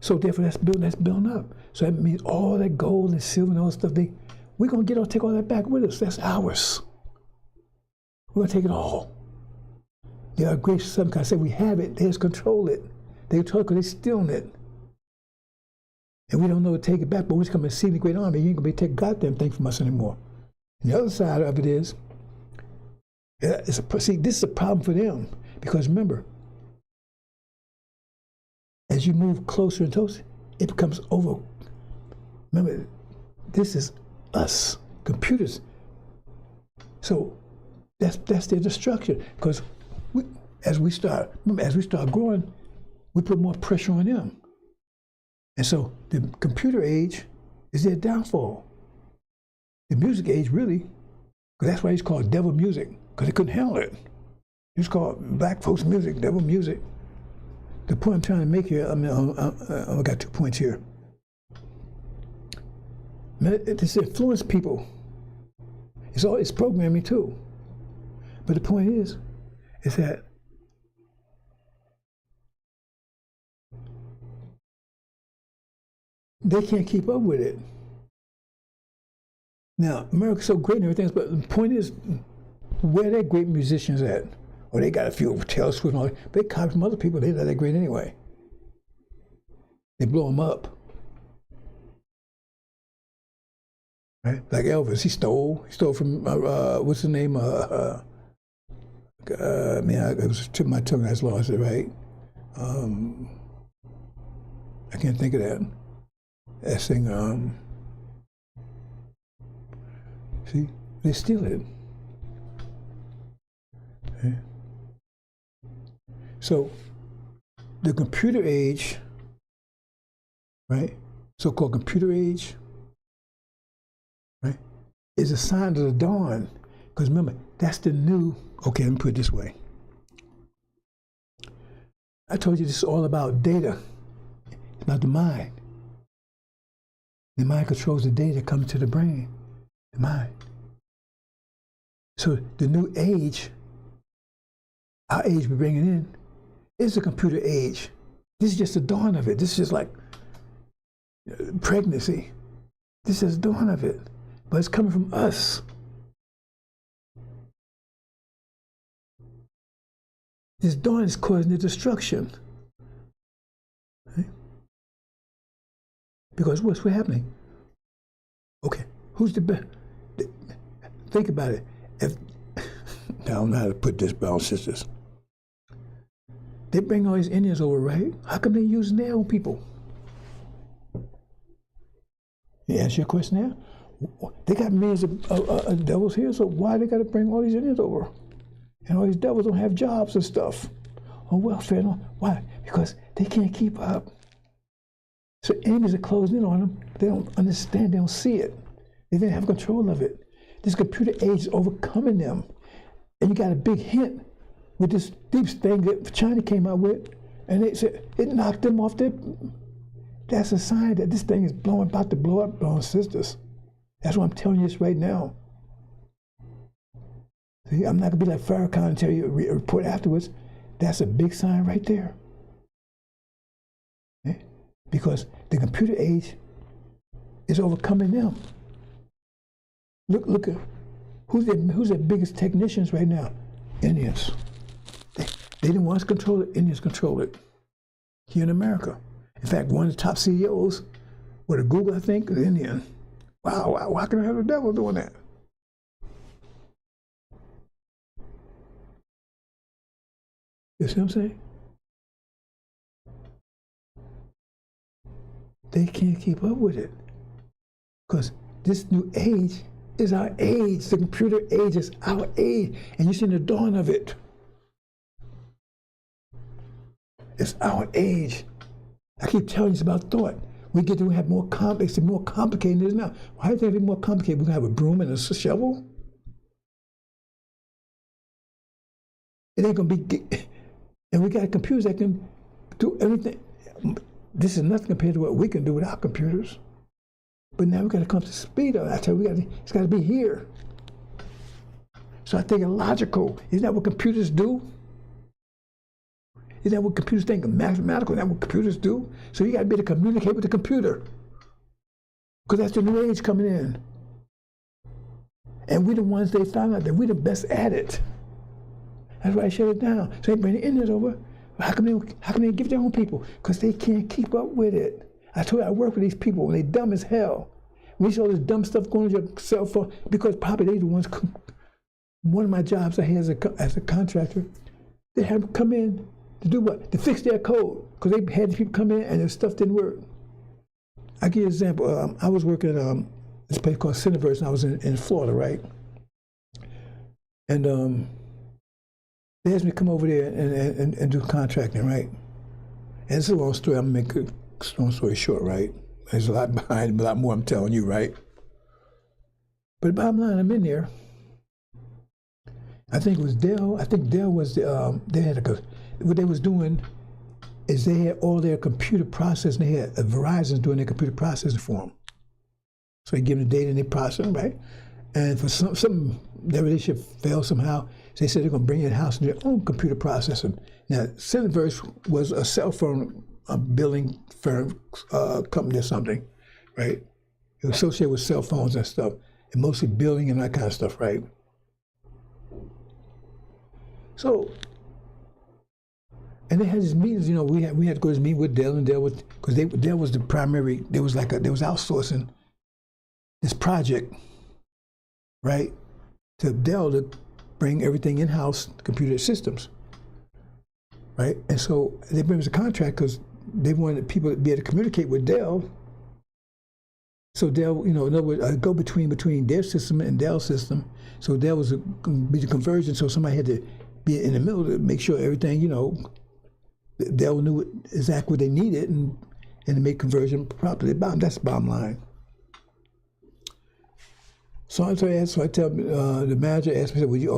So therefore that's building up. So that means all that gold and silver and all that stuff, we're gonna take all that back with us. That's ours. We're gonna take it all. They are gracious some kind. I said we have it, they just control it. They control it because they're stealing it. And we don't know to take it back, but we're just coming to see the great army. You ain't gonna be taking goddamn thing from us anymore. And the other side of it is, this is a problem for them, because remember, as you move closer and closer, it becomes over. Remember, this is us, computers. So that's their destruction, because as we start growing, we put more pressure on them. And so the computer age is their downfall. The music age, really, because that's why it's called devil music, because they couldn't handle it. It's called black folks music, devil music. The point I'm trying to make here, I got 2 points here. This influence people. It's programming too. But the point is that they can't keep up with it. Now, America's so great and everything, but the point is, where their great musicians at? Or they got a few Taylor Swift and all that. They copy from other people, they're not that great anyway. They blow them up. Right? Like Elvis, he stole from, what's the name? It was tip of my tongue, that's lost it, right? I can't think of that. That thing, see, they steal it. Okay. So the computer age, right? So-called computer age, right, is a sign of the dawn. Because remember, that's the new, okay, let me put it this way. I told you this is all about data. It's about the mind. The mind controls the data coming to the brain, the mind. So the new age, our age we're bringing in, is a computer age. This is just the dawn of it. This is just like pregnancy. This is the dawn of it. But it's coming from us. This dawn is causing the destruction. Right? Because what's happening? Okay, who's the best? Think about it. Now I don't know how to put this, brothers sisters. They bring all these Indians over, right? How come they using their own people? You answer your question now? They got millions of devils here, so why they got to bring all these Indians over? And all these devils don't have jobs and stuff. On welfare, no. Why? Because they can't keep up. So enemies are closing in on them. They don't understand, they don't see it. They didn't have control of it. This computer age is overcoming them. And you got a big hint with this deep thing that China came out with, and they said it knocked them off their. That's a sign that this thing is about to blow up, brothers and sisters. That's why I'm telling you this right now. See, I'm not gonna be like Farrakhan and tell you a report afterwards. That's a big sign right there. Okay? Because the computer age is overcoming them. Look at who's their biggest technicians right now? Indians. They didn't want us to control it. Indians control it here in America. In fact, one of the top CEOs, with a Google, I think, is Indian. Wow, why can I have the devil doing that? You see what I'm saying? They can't keep up with it. Because this new age is our age. The computer age is our age. And you're seeing the dawn of it. It's our age. I keep telling you it's about thought. We get to have more complex and more complicated than it is now. Why do you think it's more complicated? We're going to have a broom and a shovel? It ain't going to be... And we got computers that can do everything. This is nothing compared to what we can do with our computers. But now we got to come to speed of it. I tell you, it's got to be here. So I think it's logical. Isn't that what computers do? Isn't that what computers think? Mathematical, isn't that what computers do? So you got to be able to communicate with the computer. Because that's the new age coming in. And we're the ones they found out that we're the best at it. That's why I shut it down. So they bring the Indians over. How come they give their own people? Because they can't keep up with it. I told you I work with these people when they dumb as hell. We see all this dumb stuff going on your cell phone because probably they the ones. One of my jobs I had as a contractor, they had them come in to do what? To fix their code because they had people come in and their stuff didn't work. I'll give you an example. I was working at this place called Cineverse, and I was in Florida, right? And they asked me to come over there and do contracting, right? And it's a long story. I'm going to make a long story short, right? There's a lot behind, a lot more I'm telling you, right? But the bottom line, I'm in there. I think it was Dell. I think Dell was they had what they was doing is they had all their computer processing. They had Verizon doing their computer processing for them. So they give them the data and they process them, right? And for some their relationship failed somehow. So they said they're going to bring in house and do their own computer processing. Now, Cineverse was a cell phone billing firm company or something, right? It was associated with cell phones and stuff, and mostly billing and that kind of stuff, right? So, and they had these meetings. You know, we had to go to this meeting with Dell, and Dell was because Dell was the primary. They was outsourcing this project, right, to Dell to bring everything in-house, computer systems, right? And so they bring us a contract because they wanted people to be able to communicate with Dell. So Dell, you know, in other words, go between their system and Dell's system. So Dell was be the conversion. So somebody had to be in the middle to make sure everything, you know, Dell knew exactly what they needed and to make conversion properly. That's the bottom line. So I tell the manager asked me, would you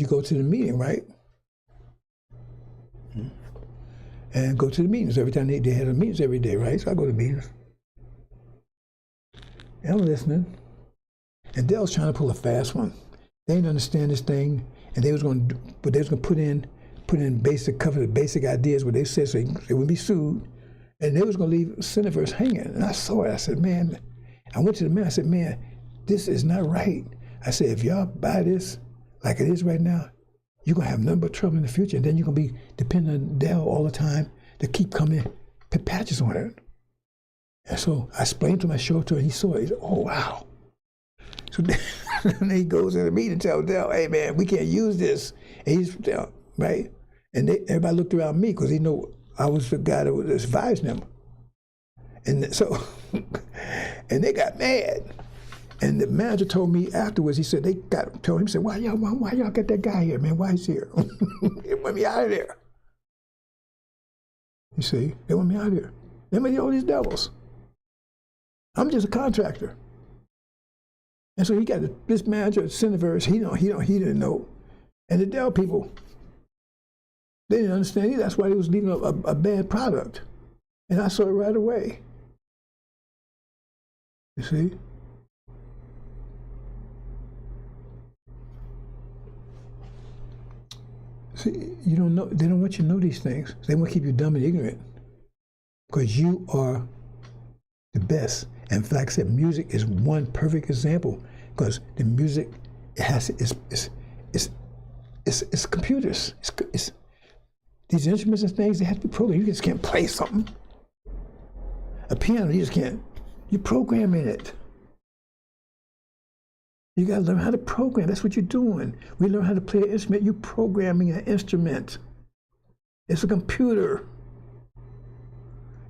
go to the meeting, right? And go to the meetings every time they had the meetings every day, right? So I go to meetings. And I'm listening. And Dell's trying to pull a fast one. They didn't understand this thing, and they was going to put in cover the basic ideas what they said so they wouldn't be sued, and they was going to leave Cineverse hanging. And I saw it. I said, man. I went to the man, I said, man, this is not right. I said, if y'all buy this like it is right now, you're going to have nothing but trouble in the future. And then you're going to be dependent on Dell all the time to keep coming, put patches on it. And so I explained to him, I showed it to him, he saw it. He said, oh, wow. So then he goes to the meeting and tells Dell, hey, man, we can't use this. And he's, right? And everybody looked around me because they know I was the guy that was advising them. And so, and they got mad. And the manager told me afterwards, he said, told him, he said, why y'all got that guy here, man? Why he's here? They want me out of there. You see, they want me out of here. They made all these devils. I'm just a contractor. And so he got this manager at Cineverse, he didn't know. And the Dell people, they didn't understand either. That's why they was leaving a bad product. And I saw it right away. You see? See, you don't know, they don't want you to know these things. They want to keep you dumb and ignorant. Because you are the best. And like I said, music is one perfect example. Because the music, it's it's computers. It's these instruments and things, they have to be programmed. You just can't play something. A piano, you just can't. You're programming it. You got to learn how to program. That's what you're doing. We learn how to play an instrument. You're programming an instrument. It's a computer.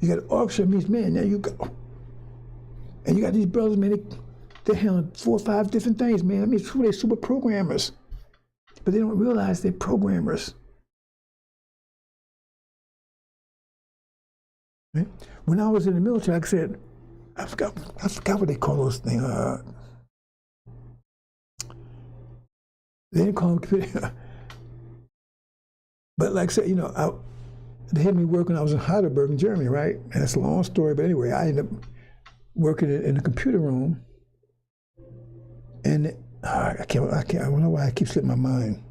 You got an orchestra, means, man, now you go. And you got these brothers, man, they're handling 4 or 5 different things, man. I mean, they're super programmers. But they don't realize they're programmers. Right? When I was in the military, like I said, I forgot what they call those things. They didn't call them computer. But like I said, you know, they had me working. I was in Heidelberg in Germany, right? And it's a long story, but anyway, I ended up working in the computer room. And I don't know why I keep slipping my mind.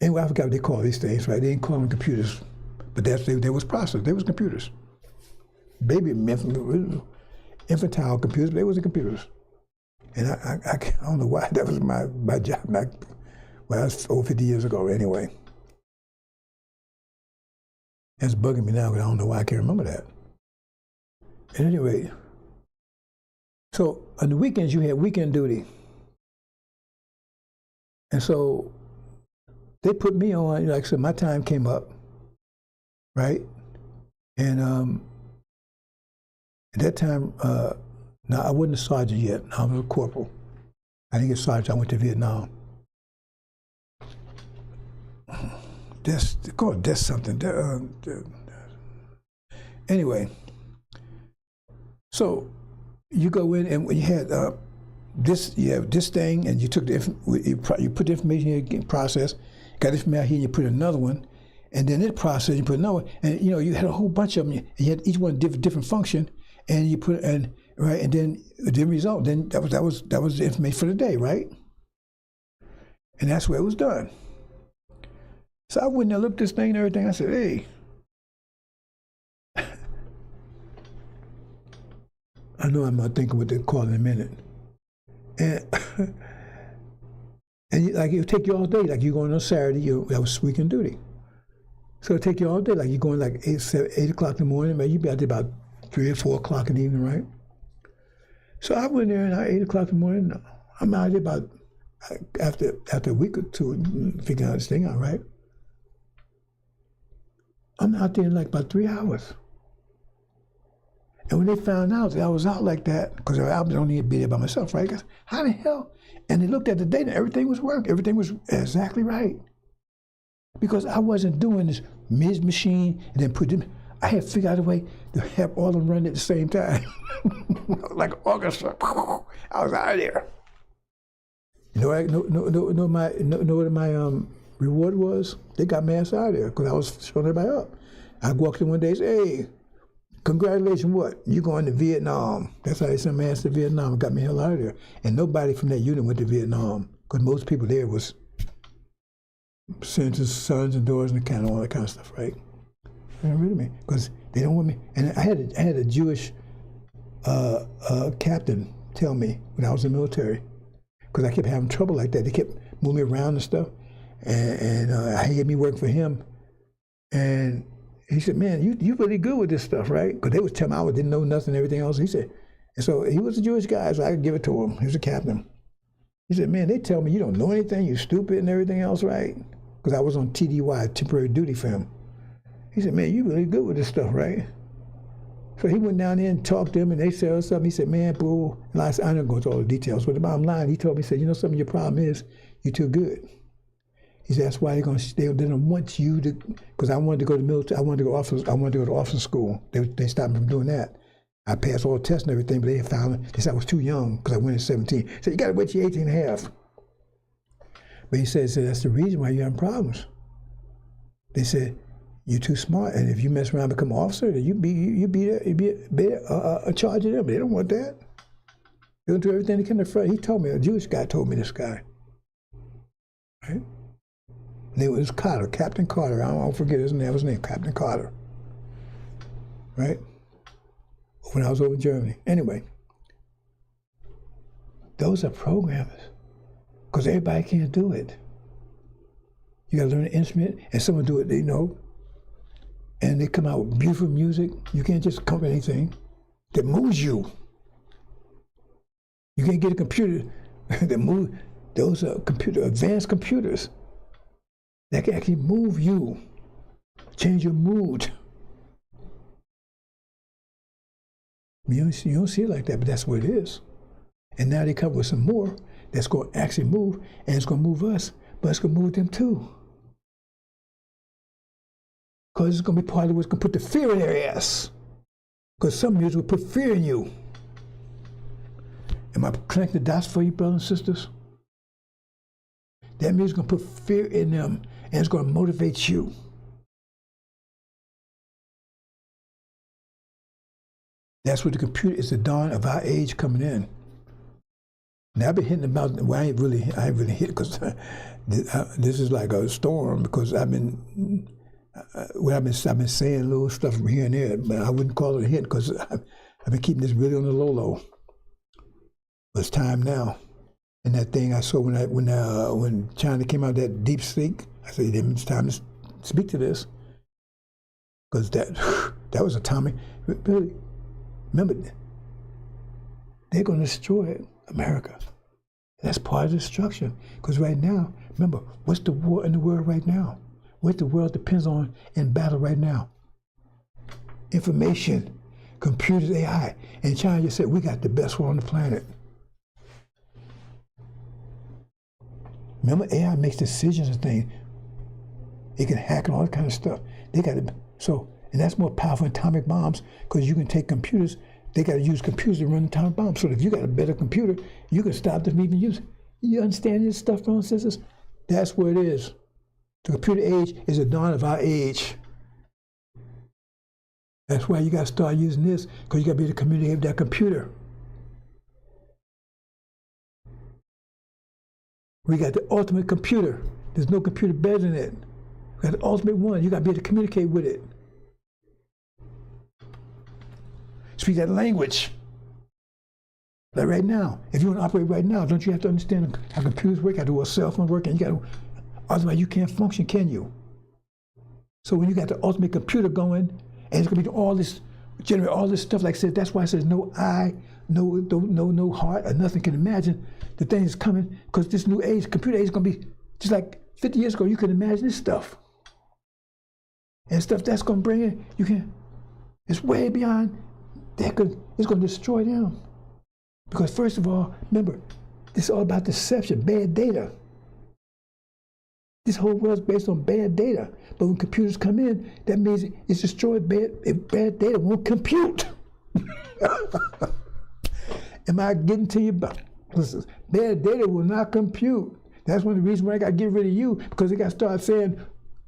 Anyway, I forgot what they call these things, right? They didn't call them computers, but they was processors. They was computers. Baby infantile computers, but they wasn't computers. And I don't know why that was my job back when I was over 50 years ago anyway. It's bugging me now because I don't know why I can't remember that. At any rate, so on the weekends you had weekend duty. And so they put me on, like I said, my time came up, right? And at that time, now I wasn't a sergeant yet. I was a corporal. I didn't get sergeant. I went to Vietnam. That's something. Anyway, so you go in and you had this thing, and you took you put the information in your process, got it from out here, and you put another one, and then it process, you put another one, and you know you had a whole bunch of them. And you had each one different function, and you put right, and then the result. Then that was the information for the day, right? And that's where it was done. So I went and looked at this thing and everything. I said, hey. I know I'm not thinking what they call in a minute. And like it'll take you all day, like you're going on Saturday, that was weekend duty. So it'll take you all day, like you're going like 8 o'clock in the morning, maybe you'll be out there about 3 or 4 o'clock in the evening, right? So I went there and at 8 o'clock in the morning, I'm out there about, after a week or two, figuring out this thing out, right? I'm out there in like about 3 hours. And when they found out that I was out like that, because I was only be there by myself, right? Because how the hell? And they looked at the data, everything was working, everything was exactly right. Because I wasn't doing this machine and then put them, I had figured out a way to have all of them run at the same time. Like an orchestra. I was out of there. You know what my reward was? They got me ass out of there because I was showing everybody up. I walked in one day and said, hey, congratulations, what? You going to Vietnam. That's how they sent my ass to Vietnam and got me the hell out of there. And nobody from that unit went to Vietnam because most people there was senators, sons and daughters and kind of all that kind of stuff, right? They don't really me because they don't want me. And I had a Jewish captain tell me when I was in the military because I kept having trouble like that. They kept moving me around and stuff. And I had me working for him. And he said, man, you really good with this stuff, right? Because they was telling me I didn't know nothing and everything else. He said, and so he was a Jewish guy, so I could give it to him. He was a captain. He said, man, they tell me you don't know anything, you're stupid and everything else, right? Because I was on TDY, temporary duty for him. He said, man, you really good with this stuff, right? So he went down there and talked to them, and they said something. He said, man, boo. And I don't go into all the details, but the bottom line, he told me, he said, you know something, your problem is you're too good. He said, that's why they don't want you to, because I wanted to go to military, I wanted to go to officer school. They stopped me from doing that. I passed all the tests and everything, but they found me. They said I was too young because I went at 17. He said, you got to wait till you're 18 and a half. But he said, that's the reason why you're having problems. They said, you're too smart, and if you mess around and become an officer, then you be a charge of them. They don't want that. They'll do everything they can to front. He told me, a Jewish guy told me this guy. Right? Name was Carter, Captain Carter. I don't forget his name, Captain Carter. Right? When I was over in Germany. Anyway, those are programmers. Because everybody can't do it. You gotta learn an instrument, and someone do it they know, and they come out with beautiful music. You can't just come with anything that moves you. You can't get a computer that moves. Those are advanced computers that can actually move you, change your mood. You don't see it like that, but that's what it is. And now they come with some more that's going to actually move, and it's going to move us, but it's going to move them too. Because it's going to be part of what's going to put the fear in their ass. Because some music will put fear in you. Am I connecting the dots for you, brothers and sisters? That music is going to put fear in them, and it's going to motivate you. That's what the computer is, the dawn of our age coming in. Now I've been hitting about, well, I ain't really hit because this is like a storm because I've been saying little stuff from here and there, but I wouldn't call it a hit because I've been keeping this really on the low. But it's time now. And that thing I saw when China came out, that deep sleep, I said, it's time to speak to this. Because that was atomic. Really, remember, they're going to destroy America. That's part of the destruction. Because right now, remember, what's the war in the world right now? What the world depends on in battle right now? Information, computers, AI. And China just said, we got the best war on the planet. Remember, AI makes decisions and things. It can hack and all that kind of stuff. They got it. So, and that's more powerful than atomic bombs because you can take computers. They got to use computers to run atomic bombs. So if you got a better computer, you can stop them even using. You understand this stuff, brothers and sisters? That's what it is. The computer age is the dawn of our age. That's why you got to start using this because you got to be able to communicate with that computer. We got the ultimate computer. There's no computer better than it. We got the ultimate one. You got to be able to communicate with it. Speak that language. Like right now, if you want to operate right now, don't you have to understand how computers work, how to do a cell phone work, and you got to, otherwise you can't function, can you? So when you got the ultimate computer going, and it's going to be all this, generate all this stuff, like I said, that's why it says no eye, no heart, or nothing can imagine the thing is coming, because this new age, computer age is going to be just like 50 years ago, you can imagine this stuff. And stuff that's going to bring in, it's way beyond, it's going to destroy them. Because first of all, remember, this is all about deception, bad data. This whole world's based on bad data. But when computers come in, that means it's destroyed. Bad data won't compute. Am I getting to you? Listen, bad data will not compute. That's one of the reasons why I got to get rid of you, because they got to start saying,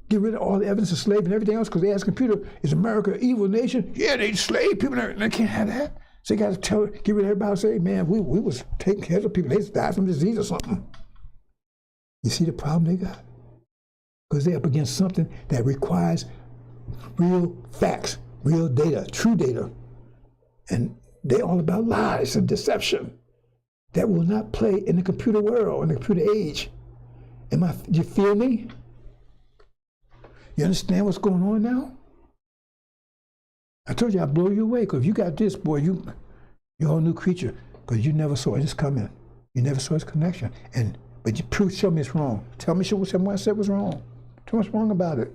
get rid of all the evidence of slavery and everything else, because they ask computer, is America an evil nation? Yeah, they slave people, and they can't have that. So they got to get rid of everybody and say, man, we was taking care of people. They died from disease or something. You see the problem they got? Because they're up against something that requires real facts, real data, true data. And they're all about lies and deception that will not play in the computer world, in the computer age. Do you feel me? You understand what's going on now? I told you I'd blow you away, because if you got this, boy, you're a whole new creature, because you never saw this coming. You never saw this connection. But you show me it's wrong. Tell me what I said was wrong. Tell me what's wrong about it.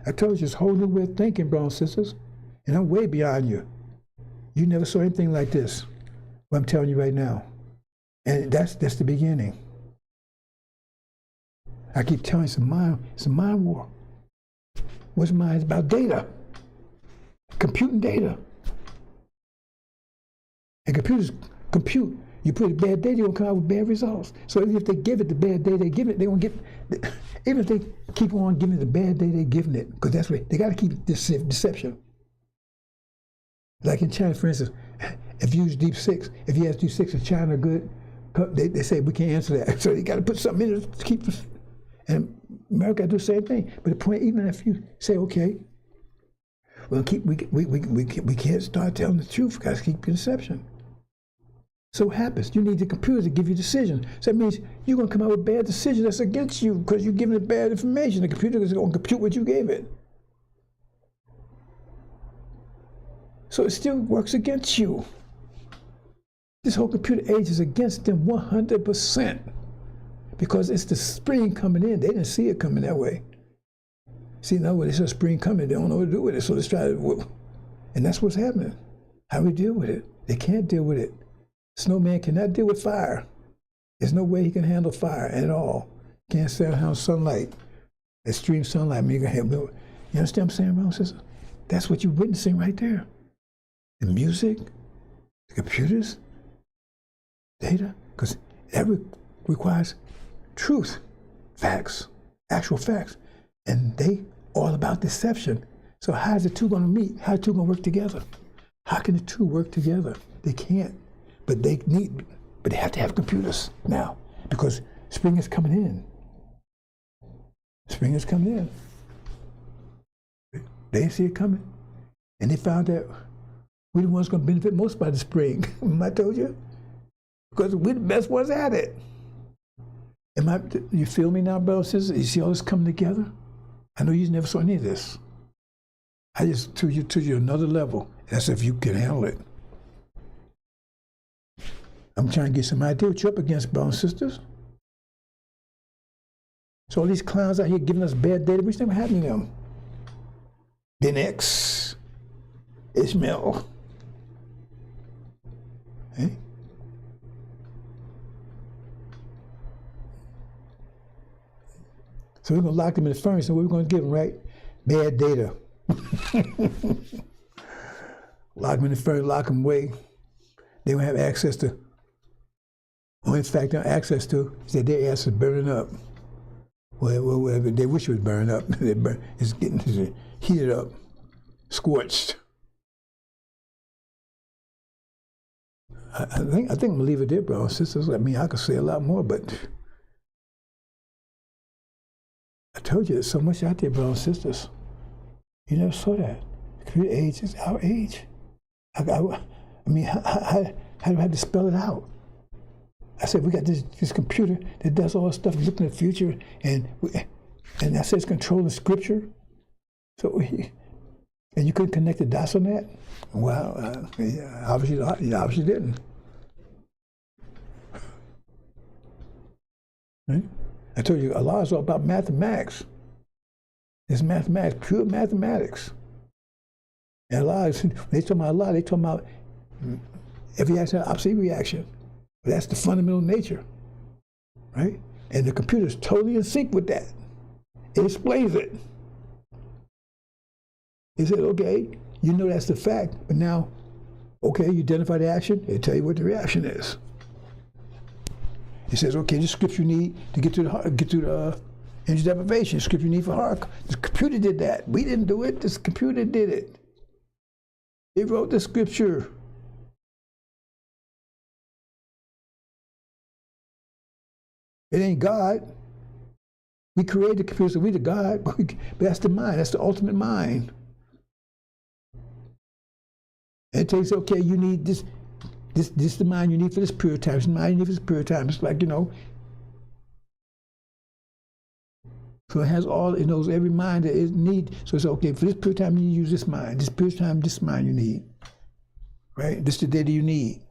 I told you it's a whole new way of thinking, brothers and sisters, and I'm way beyond you. You never saw anything like this, what I'm telling you right now. And that's the beginning. I keep telling you, it's a mind war. What's mind? It's about data. Computing data. And computers compute. You put bad data, you'll come out with bad results. So if they give it the bad data they give it, they won't get, even if they keep on giving it the bad data they're giving it, because that's what, they got to keep deception. Like in China, for instance, if you use deep six, if you ask deep six, is China good? They say we can't answer that. So you got to put something in it to keep this. And America do the same thing. But the point, even if you say, okay, we can't start telling the truth. We got to keep deception. So what happens? You need the computer to give you decisions. So that means you're going to come out with bad decisions that's against you because you're giving it bad information. The computer is going to compute what you gave it. So it still works against you. This whole computer age is against them 100% because it's the spring coming in. They didn't see it coming that way. See, now when they saw spring coming, they don't know what to do with it. So let's try to, and that's what's happening. How we deal with it? They can't deal with it. Snowman cannot deal with fire. There's no way he can handle fire at all. Can't handle sunlight, extreme sunlight. I mean, you understand what I'm saying, brother, sister? That's what you're witnessing right there. The music, the computers, data, because that requires truth, facts, actual facts. And they all about deception. So how is the two going to meet? How are the two going to work together? How can the two work together? They can't. But they have to have computers now because spring is coming in. Spring is coming in. They didn't see it coming. And they found that we're the ones going to benefit most by the spring. I told you? Because we're the best ones at it. You feel me now, brothers and sisters? You see all this coming together? I know you never saw any of this. I just took you another level. That's if you can handle it. I'm trying to get some idea what you're up against, brothers and sisters. So all these clowns out here giving us bad data, which never happened to them. Then X, Ishmael. Hey? So we're going to lock them in the furnace, and what we're going to give them, right? Bad data. Lock them in the furnace, lock them away. They don't have access to. Only fact they have access to is that their ass is burning up. Well, whatever they wish it would burn up. It's getting heated up, scorched. I think I'm gonna leave it there, bro. Sisters, I mean, I could say a lot more, but I told you there's so much out there, brothers and sisters. You never saw that. The computer age is our age. I mean, how do I have to spell it out? I said, we got this computer that does all this stuff, looking at the future, and I said it's controlling scripture. So, and you couldn't connect the dots on that? Well, obviously, you obviously didn't. Right? I told you, Allah is all about mathematics. It's mathematics, pure mathematics. And Allah, when they talk about Allah, they talk about every action, opposite reaction. But that's the fundamental nature, right? And the computer is totally in sync with that. It explains it. It said, okay, you know that's the fact, but now, okay, you identify the action, it'll tell you what the reaction is. It says, okay, the script you need to get to the energy deprivation, the script you need for heart. The computer did that. We didn't do it. This computer did it. It wrote the scripture. It ain't God. We created the computer, so we the God, but that's the mind. That's the ultimate mind. And it takes, okay, you need this is the mind you need for this period of time. This is the mind you need for this period of time. It's like, so it has all, it knows every mind that it needs. So it's okay, for this period of time you use this mind. This period of time, this mind you need. Right? This is the data you need.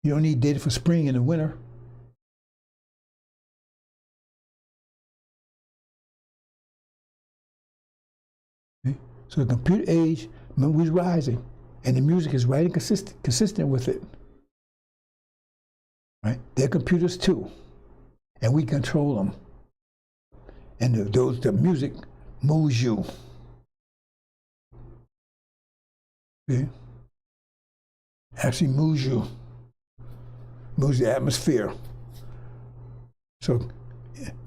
You don't need data for spring and the winter. Okay? So the computer age, remember, was rising. And the music is right and consistent with it. Right? They're computers too. And we control them. And the music moves you. Okay? Actually moves you. Moves the atmosphere. So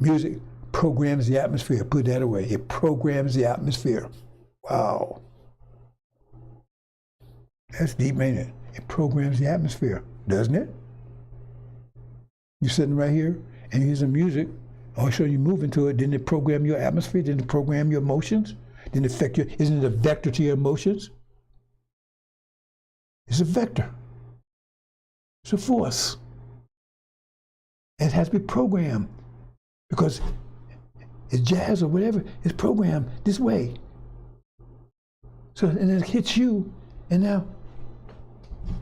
music programs the atmosphere. Put that away. It programs the atmosphere. Wow. That's deep, ain't it? It programs the atmosphere, doesn't it? You're sitting right here and you hear some music, also you move into it, didn't it program your atmosphere? Didn't it program your emotions? Didn't it affect isn't it a vector to your emotions? It's a vector. It's a force. And it has to be programmed because it's jazz or whatever. It's programmed this way. So, and then it hits you, and now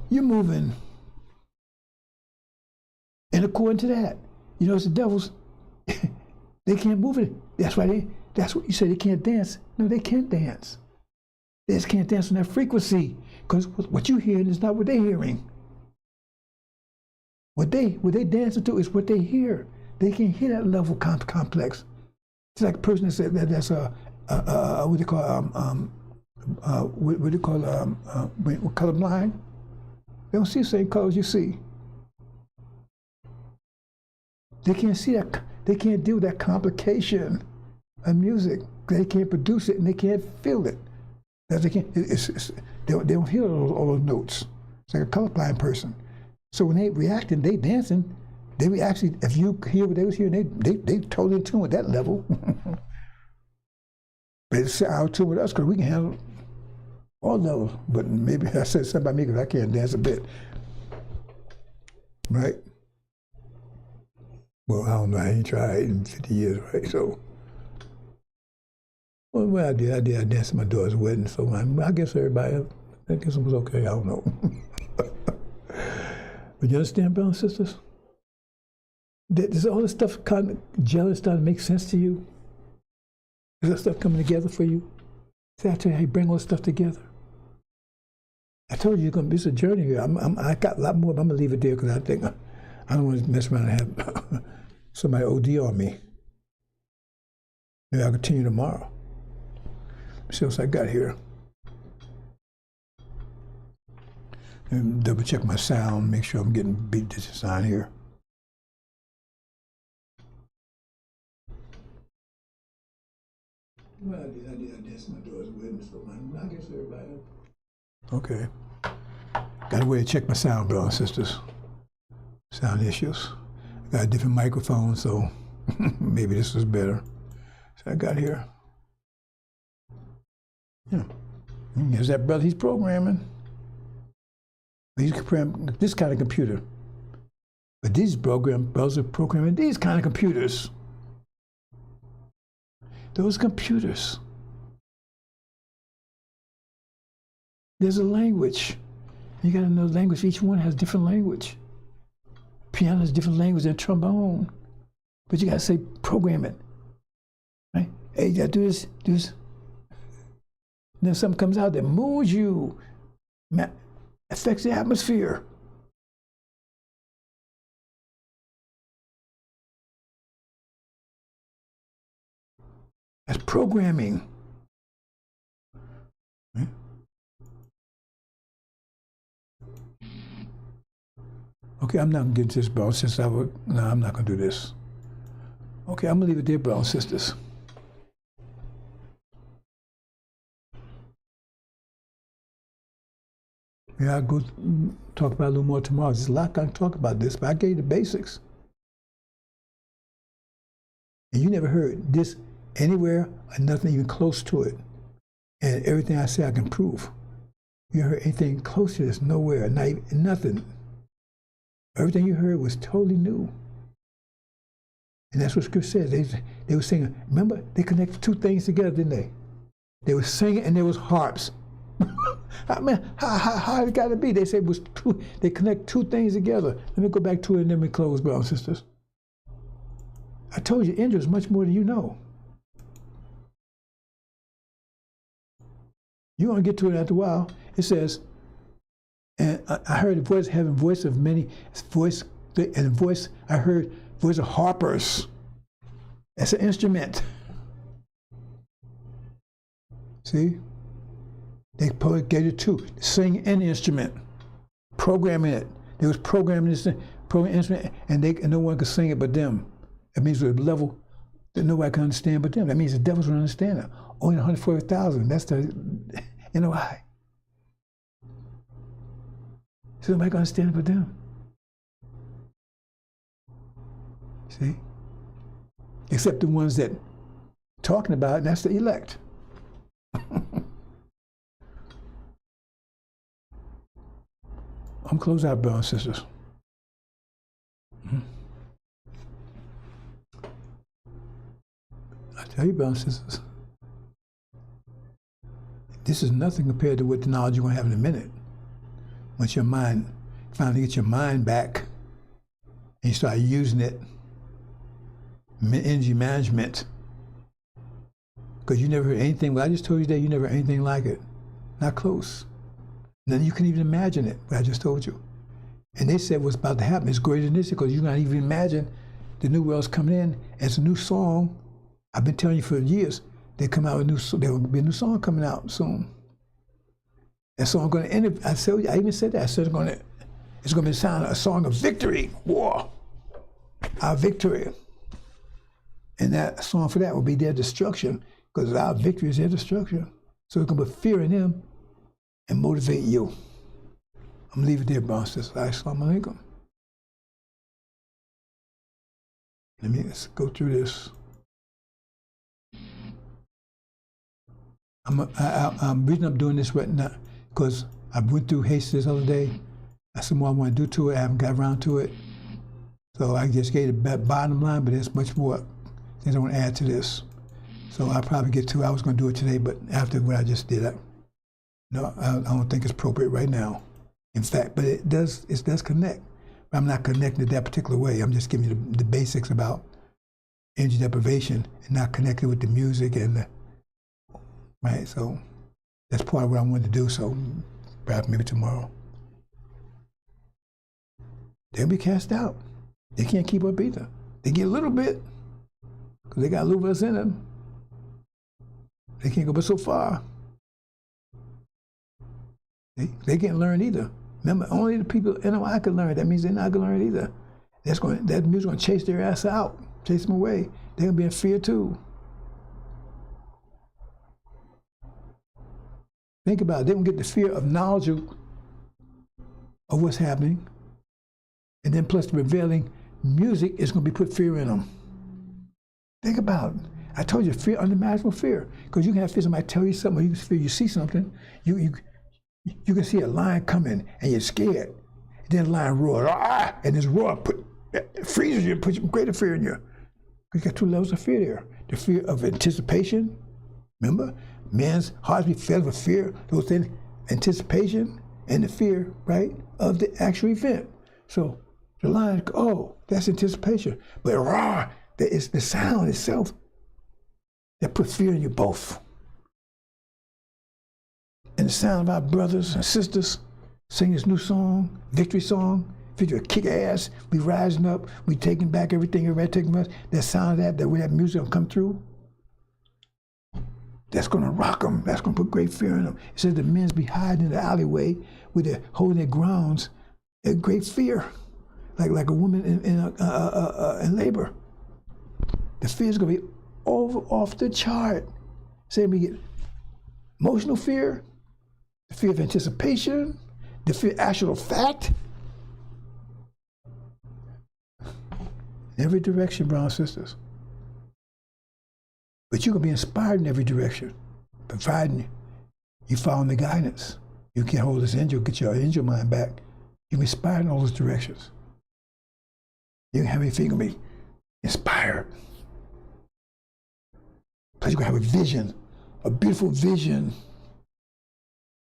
you're moving. And according to that, you know, it's the devils. They can't move it. That's why that's what you say they can't dance. No, they can't dance. They just can't dance on that frequency because what you're hearing is not what they're hearing. What they dancing to is what they hear. They can't hear that level complex. It's like a person that said that's what they call what do you call colorblind? They don't see the same colors you see. They can't see that. They can't deal with that complication of music. They can't produce it and they can't feel it. They can't. They don't hear all those notes. It's like a colorblind person. So when they reacting, they dancing. They actually, if you hear what they was hearing, they totally in tune with that level. But it's out of tune with us because we can handle all levels. But maybe I said something about me because I can't dance a bit. Right? Well, I don't know. I ain't tried in 50 years, right? So, well, I did. I danced at my daughter's wedding. So I guess everybody, I guess it was okay. I don't know. But you understand, brothers and sisters? Does all this stuff kind of jealous starting to make sense to you? Is that stuff coming together for you? See, I tell you how you bring all this stuff together. I told you it's a journey here. I got a lot more, but I'm gonna leave it there because I think I don't want to mess around and have somebody OD on me. Maybe I'll continue tomorrow. Let's see what else I got here. And double check my sound, make sure I'm getting beat this sound here. Well, I danced my daughter's wedding, so I guess everybody. Okay. Got a way to check my sound, brothers and sisters. Sound issues. Got a different microphone, so maybe this was better. So I got here. Yeah. Here's that brother, he's programming. He's programming this kind of computer. But these brothers are programming these kind of computers. Those computers. There's a language. You gotta know the language. Each one has different language. Piano has different language than trombone. But you gotta say, program it. Right? Hey, you gotta do this, do this. And then something comes out that moves you, affects the atmosphere. That's programming. Right? Okay, I'm not gonna get into this, bro. Since no, I'm not gonna do this. Okay, I'm gonna leave it there, bro, sisters. Yeah, I'll go talk about it a little more tomorrow. There's a lot I can talk about this, but I gave you the basics. And you never heard this anywhere or nothing even close to it. And everything I say I can prove. You heard anything close to this? Nowhere, not even, nothing. Everything you heard was totally new. And that's what Scripture says. They were singing. Remember, they connected two things together, didn't they? They were singing and there was harps. I mean, how it got to be? They said it was two. They connect two things together. Let me go back to it and then we close, brothers and sisters. I told you, Indra is much more than you know. You're going to get to it after a while. It says, and I heard a voice, having voice of many, voice, and voice, I heard voice of harpers. That's an instrument. See? They gave it two, sing and instrument, programming it. They was programming this instrument, and no one could sing it but them. That means with a level that nobody can understand but them. That means the devils don't understand it. Only 140,000. That's the NOI. So nobody can understand it but them. See? Except the ones that talking about it, and that's the elect. I'm closing out, brothers and sisters. I tell you, brothers and sisters, this is nothing compared to what the knowledge you're going to have in a minute. Once your mind, finally get your mind back, and you start using it, energy management, because you never heard anything, what I just told you today, you never heard anything like it. Not close. None you can even imagine it, what I just told you. And they said what's about to happen is greater than this, because you can't even imagine the new world's coming in as a new song. I've been telling you for years, they come out with there will be a new song coming out soon. That song going to end. I even said that. I said it's going to be a song of victory, war, our victory. And that song for that will be their destruction, because our victory is their destruction. So it's going to put fear in them and motivate you. I'm going to leave it there, brothers and sisters. Assalamu alaikum. Let's go through this. I'm reason I'm doing this right now because I went through haste this other day. I said what I want to do to it. I haven't got around to it. So I just gave the bottom line, but there's much more things I want to add to this. So I'll probably get to it. I was going to do it today, but after what I just did, I don't think it's appropriate right now. In fact, but it does connect. But I'm not connecting it that particular way. I'm just giving you the basics about energy deprivation and not connected with the music and right. So that's part of what I wanted to do. So perhaps maybe tomorrow. They'll be cast out. They can't keep up either. They get a little bit because they got a little bit in them. They can't go but so far. They can't learn either. Remember, only the people NOI can learn. That means they're not going to learn either. That music's going to chase their ass out, chase them away. They're going to be in fear too. Think about it. They don't get the fear of knowledge of what's happening. And then plus the prevailing music is going to be put fear in them. Think about it. I told you, fear, unimaginable fear. Because you can have fear somebody tell you something, or you can feel you see something. You can see a lion coming and you're scared. Then the lion roars, ah! And this roar freezes you and puts greater fear in you. You got two levels of fear there. The fear of anticipation. Remember? Man's hearts be filled with fear. Those things, anticipation and the fear, right, of the actual event. So the lion, oh, that's anticipation. But roar, that is the sound itself that puts fear in you both. And the sound of our brothers and sisters sing this new song, victory song, victory, kick ass, we rising up, we taking back everything, everybody taking back. That sound of that way that music will come through, that's going to rock them. That's going to put great fear in them. It says the men's be hiding in the alleyway with their holding their grounds in great fear, like a woman in labor. The fear is going to be off the chart. Say we get emotional fear, the fear of anticipation, the fear of actual fact. In every direction, brothers and sisters. But you can be inspired in every direction, providing you follow the guidance. You can hold this angel, get your angel mind back. You can be inspired in all those directions. You can have anything, you can be inspired. Because you're going to have a vision, a beautiful vision.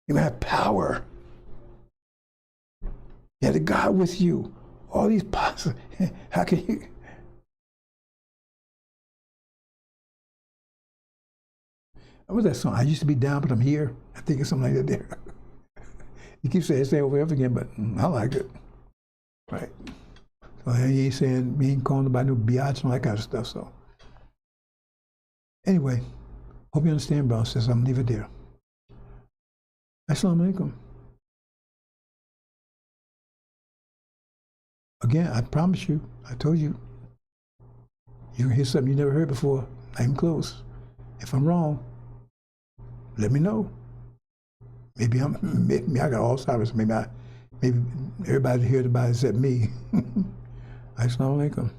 You're going to have power. You have the God with you. All these possible, how can you? What was that song? I used to be down, but I'm here. I think it's something like that there. You keep saying over and over again, but I like it. Right. So he ain't saying, he ain't calling nobody no biatch and all that kind of stuff, so. Anyway, hope you understand, brothers and sisters. I'm going to leave it there. Assalamu alaikum. Again, I promise you, I told you, you can hear something you never heard before. Not even close. If I'm wrong, let me know. Maybe I got Alzheimer's. Maybe everybody heard about it except me. Assalamu alaikum.